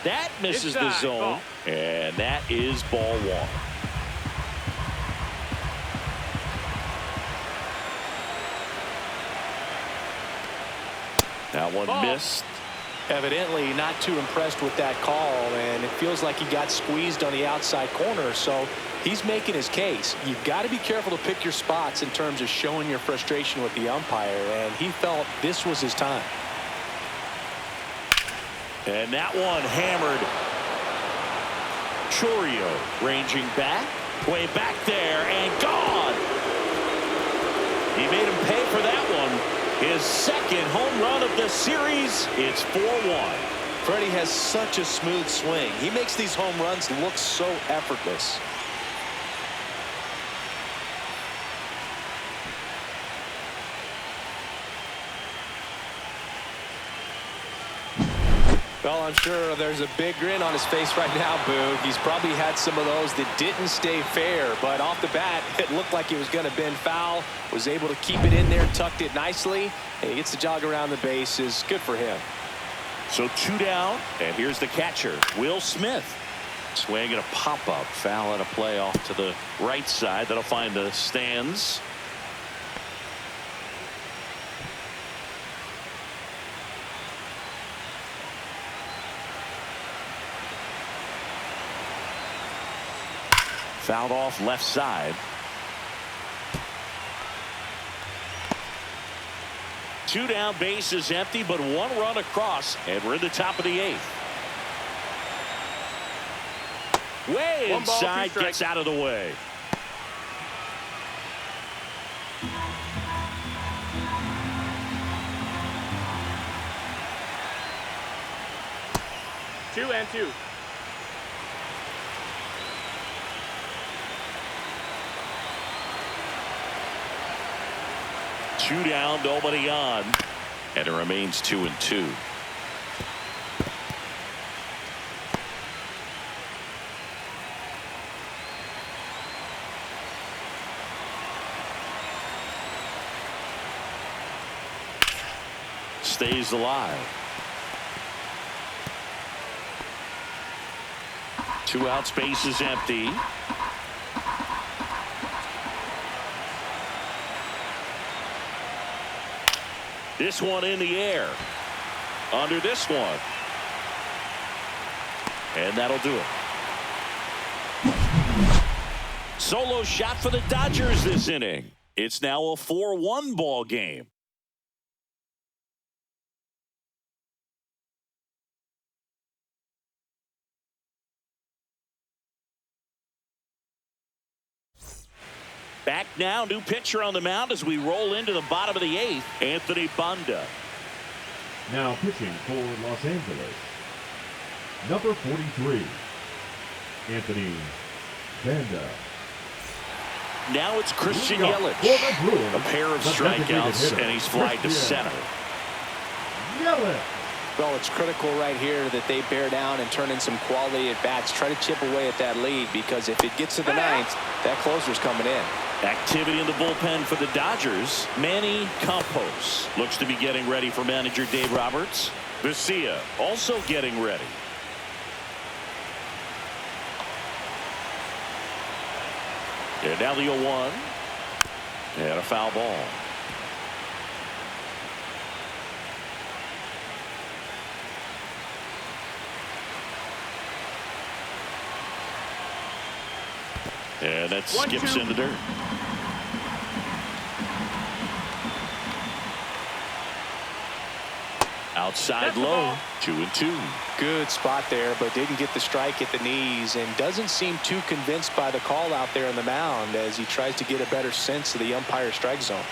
That misses the zone, and that is ball 1. That one missed. Evidently not too impressed with that call, and it feels like he got squeezed on the outside corner, so he's making his case. You've got to be careful to pick your spots in terms of showing your frustration with the umpire, and he felt this was his time. And that one hammered. Chourio ranging back, way back there, and gone. He made him pay for that one. His second home run of the series. It's 4-1. Freddie has such a smooth swing. He makes these home runs look so effortless. Well, I'm sure there's a big grin on his face right now, Boog. He's probably had some of those that didn't stay fair, but off the bat, it looked like he was going to bend foul, was able to keep it in there, tucked it nicely, and he gets the jog around the bases. Good for him. So 2 down, and here's the catcher, Will Smith. Swing and a pop-up, foul at a play off to the right side. That'll find the stands. Fouled off left side. 2 down, base is empty, but 1 run across, and we're in the top of the 8th. Way inside, gets out of the way. Two and two. Two down, nobody on, and it remains 2-2. stays alive. 2 outs, base is empty. This one in the air. Under this one. And that'll do it. Solo shot for the Dodgers this inning. It's now a 4-1 ball game. Back now, new pitcher on the mound as we roll into the bottom of the 8th, Anthony Banda. Now pitching for Los Angeles, number 43, Anthony Banda. Now it's Christian Yelich. A pair of strikeouts, and he's flied to center. Yelich. Well, it's critical right here that they bear down and turn in some quality at bats. Try to chip away at that lead, because if it gets to the 9th, that closer's coming in. Activity in the bullpen for the Dodgers. Manny Campos looks to be getting ready for manager Dave Roberts. Vesia also getting ready. And now the 0-1. And a foul ball. And that skips in the dirt. Outside low, 2-2. Good spot there, but didn't get the strike at the knees, and doesn't seem too convinced by the call out there on the mound as he tries to get a better sense of the umpire strike zone.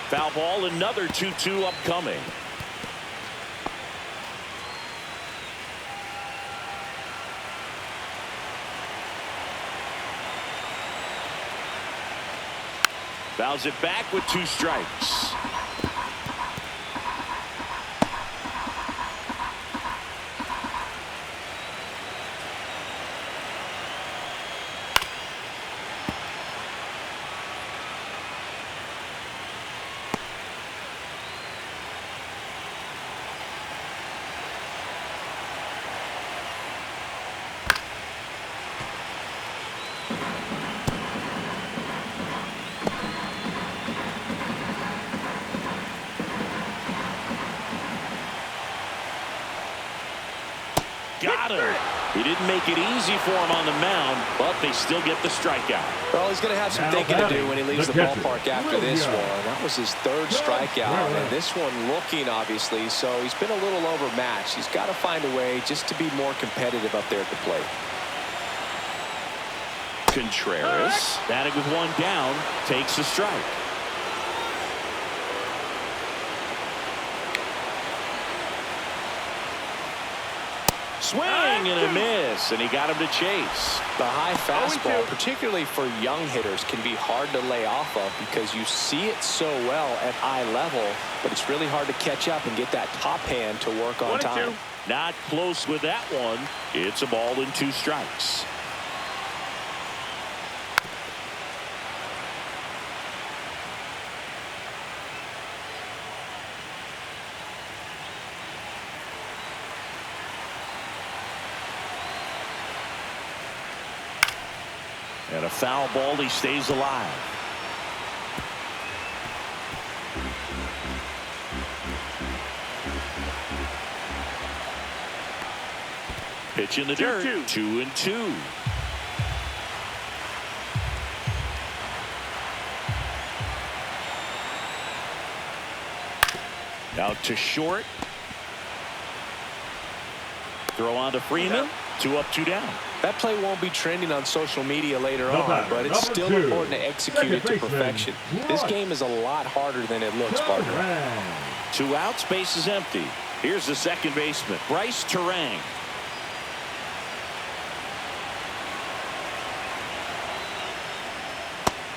Foul ball, another 2-2 upcoming. Fouls it back with 2 strikes. Got him. He didn't make it easy for him on the mound, but they still get the strikeout. Well, he's going to have some thinking to do when he leaves the ballpark after this one. That was his 3rd strikeout, and this one looking, obviously, so he's been a little overmatched. He's got to find a way just to be more competitive up there at the plate. Contreras, batting with 1 down, takes a strike. Swing and a miss, and he got him to chase. The high fastball, particularly for young hitters, can be hard to lay off of because you see it so well at eye level, but it's really hard to catch up and get that top hand to work on time. Not close with that one. It's a ball and 2 strikes. And a foul ball, he stays alive. Pitch in the dirt, 2-2. Out to short. Throw on to Freeman. 2 up, 2 down. That play won't be trending on social media later on, but it's still important to execute it to perfection. This game is a lot harder than it looks, partner. 2 outs, base is empty. Here's the second baseman, Bryce Terang.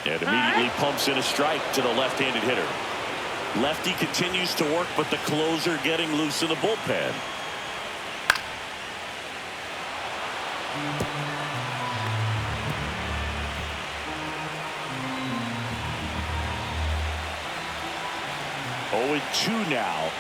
And immediately pumps in a strike to the left-handed hitter. Lefty continues to work, but the closer getting loose in the bullpen. 0-2 now.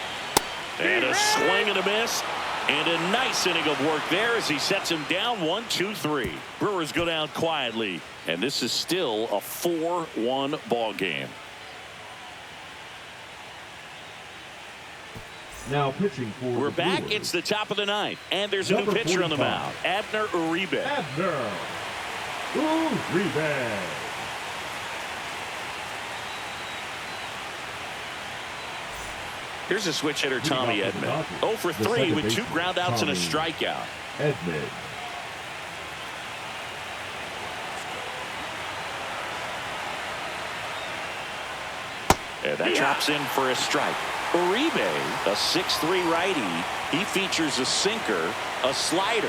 And a swing and a miss. And a nice inning of work there as he sets him down 1-2-3. Brewers go down quietly. And this is still a 4-1 ball game. Now pitching for We're the back. Brewers. It's the top of the ninth. And there's a new Number pitcher on the 45. mound. Abner Uribe. Abner Uribe. Here's a switch hitter, Tommy Edman. 0 for The 3 second with 2 baseman, groundouts and a Tommy strikeout. Edman. And that drops in for a strike. Uribe, a 6'3" righty. He features a sinker, a slider,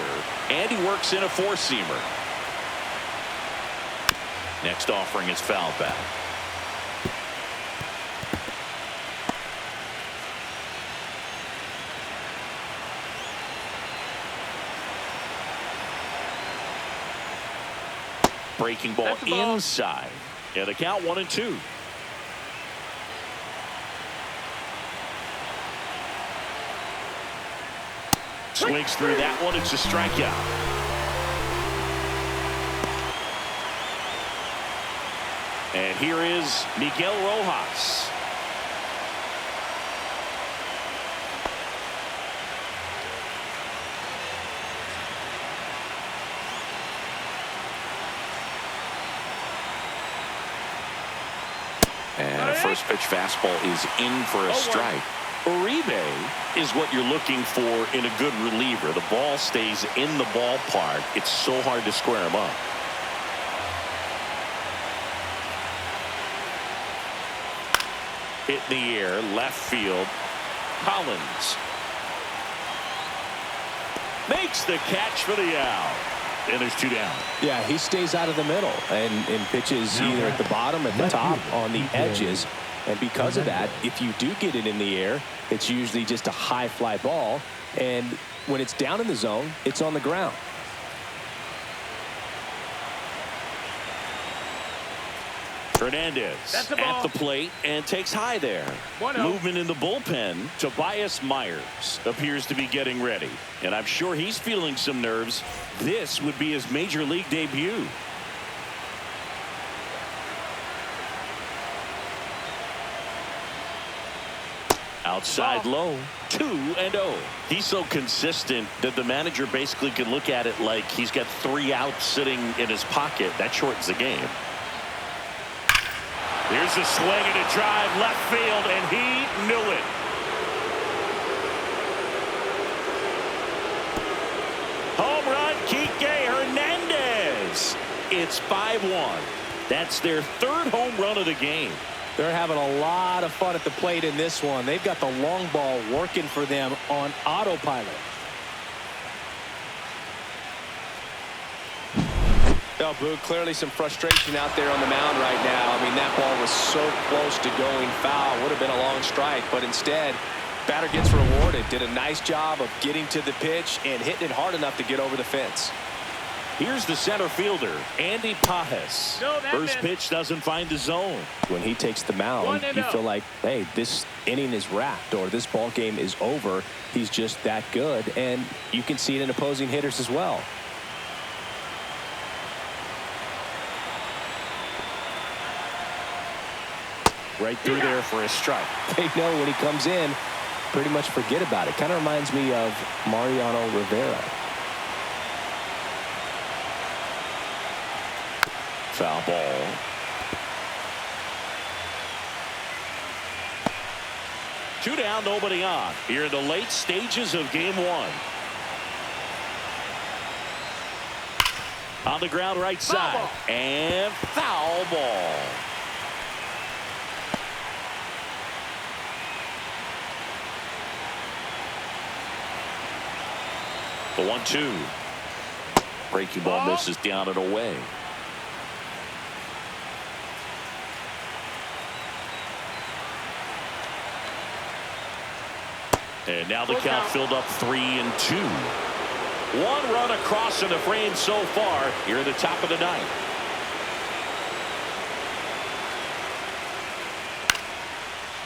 and he works in a four-seamer. Next offering is foul back. Breaking ball inside. And the count 1-2. Swings through that one. It's a strikeout. And here is Miguel Rojas. And a first pitch fastball is in for a strike. Uribe is what you're looking for in a good reliever. The ball stays in the ballpark. It's so hard to square him up. Hit in the air, left field. Collins makes the catch for the out. And there's 2 down. Yeah, he stays out of the middle and pitches either at the bottom, at the top, on the edges. And because of that, if you do get it in the air, it's usually just a high fly ball. And when it's down in the zone, it's on the ground. Fernandez at the plate and takes high there. Movement in the bullpen. Tobias Myers appears to be getting ready. And I'm sure he's feeling some nerves. This would be his major league debut. Outside low. 2-0. He's so consistent that the manager basically can look at it like he's got 3 outs sitting in his pocket. That shortens the game. Here's a swing and a drive left field, and he knew it. Home run, Kike Hernandez. It's 5-1. That's their 3rd home run of the game. They're having a lot of fun at the plate in this one. They've got the long ball working for them on autopilot. Oh, Boo, clearly some frustration out there on the mound right now. I mean, that ball was so close to going foul. Would have been a long strike, but instead, batter gets rewarded. Did a nice job of getting to the pitch and hitting it hard enough to get over the fence. Here's the center fielder, Andy Pajes. First pitch doesn't find the zone. When he takes the mound, you feel like, hey, this inning is wrapped or this ball game is over. He's just that good, and you can see it in opposing hitters as well. Right through there for a strike. They know when he comes in, pretty much forget about it. Kind of reminds me of Mariano Rivera. Foul ball. Two down, nobody on. Here in the late stages of game 1. On the ground right side. And foul ball. The 1-2. Breaking ball misses down and away. And now the count filled up 3-2. 1 run across in the frame so far here at the top of the ninth.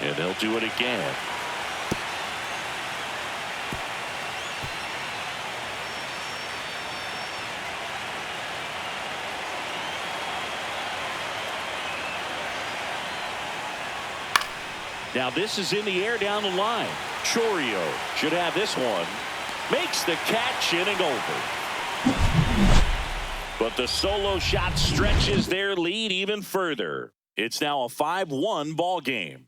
And they'll do it again. Now this is in the air down the line. Chorio should have this one. Makes the catch, inning over. But the solo shot stretches their lead even further. It's now a 5-1 ball game.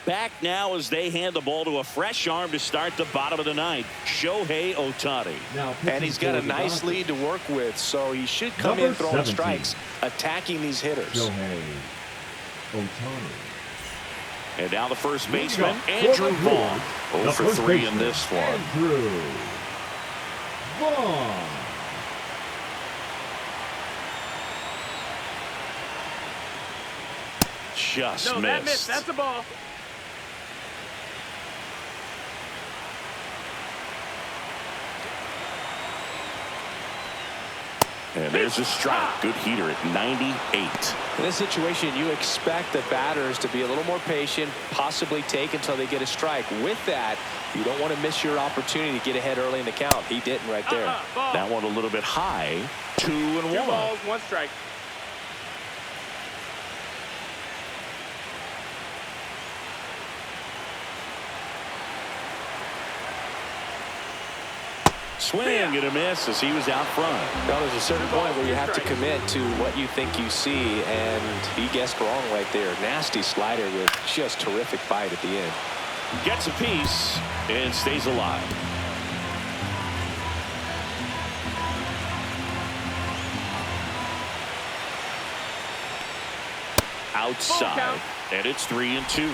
Back now as they hand the ball to a fresh arm to start the bottom of the ninth, Shohei Ohtani. And he's got a nice lead to work with, so he should come in throwing strikes, attacking these hitters. Shohei Ohtani. And now the first baseman, Andrew Vaughn. 0 for 3 in this one. Andrew Vaughn. Just No, missed. that missed. That's a ball. And there's a strike. Good heater at 98. In this situation, you expect the batters to be a little more patient, possibly take until they get a strike. With that, you don't want to miss your opportunity to get ahead early in the count. He didn't right there. Ball. That one a little bit high. 2-1. 2 balls, 1 strike. Swing and a miss as he was out front. Now, there's a certain point where you have to commit to what you think you see, and he guessed wrong right there. Nasty slider with just terrific bite at the end. Gets a piece and stays alive. Outside, and it's 3-2.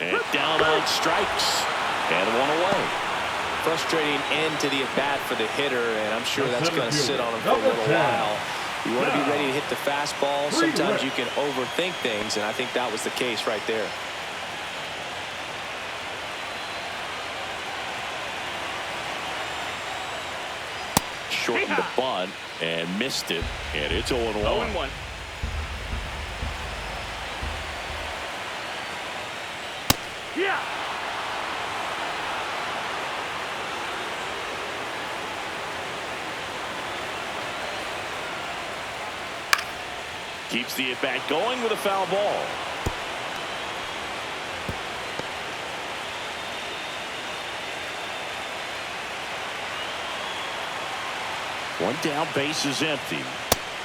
And down on strikes. And 1 away. Frustrating end to the at-bat for the hitter, and I'm sure that's going to sit on him for a little while. You want to be ready to hit the fastball. Sometimes you can overthink things, and I think that was the case right there. Shortened the bunt and missed it, and it's 0-1. 0-1. Yeah. Keeps the at-bat going with a foul ball. One down, base is empty.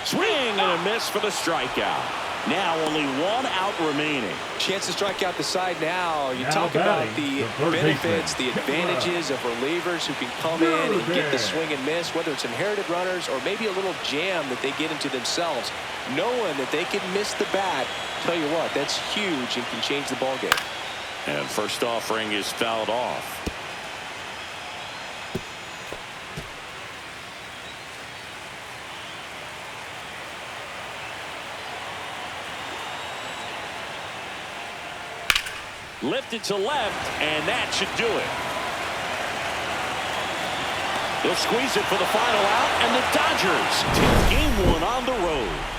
Swing and a miss for the strikeout. Now only 1 out remaining. Chance to strike out the side now. You talk about the benefits, the advantages of relievers who can come in and get the swing and miss, whether it's inherited runners or maybe a little jam that they get into themselves. Knowing that they can miss the bat, tell you what, that's huge and can change the ball game. And first offering is fouled off. Lifted to left, and that should do it. They'll squeeze it for the final out, and the Dodgers take game 1 on the road.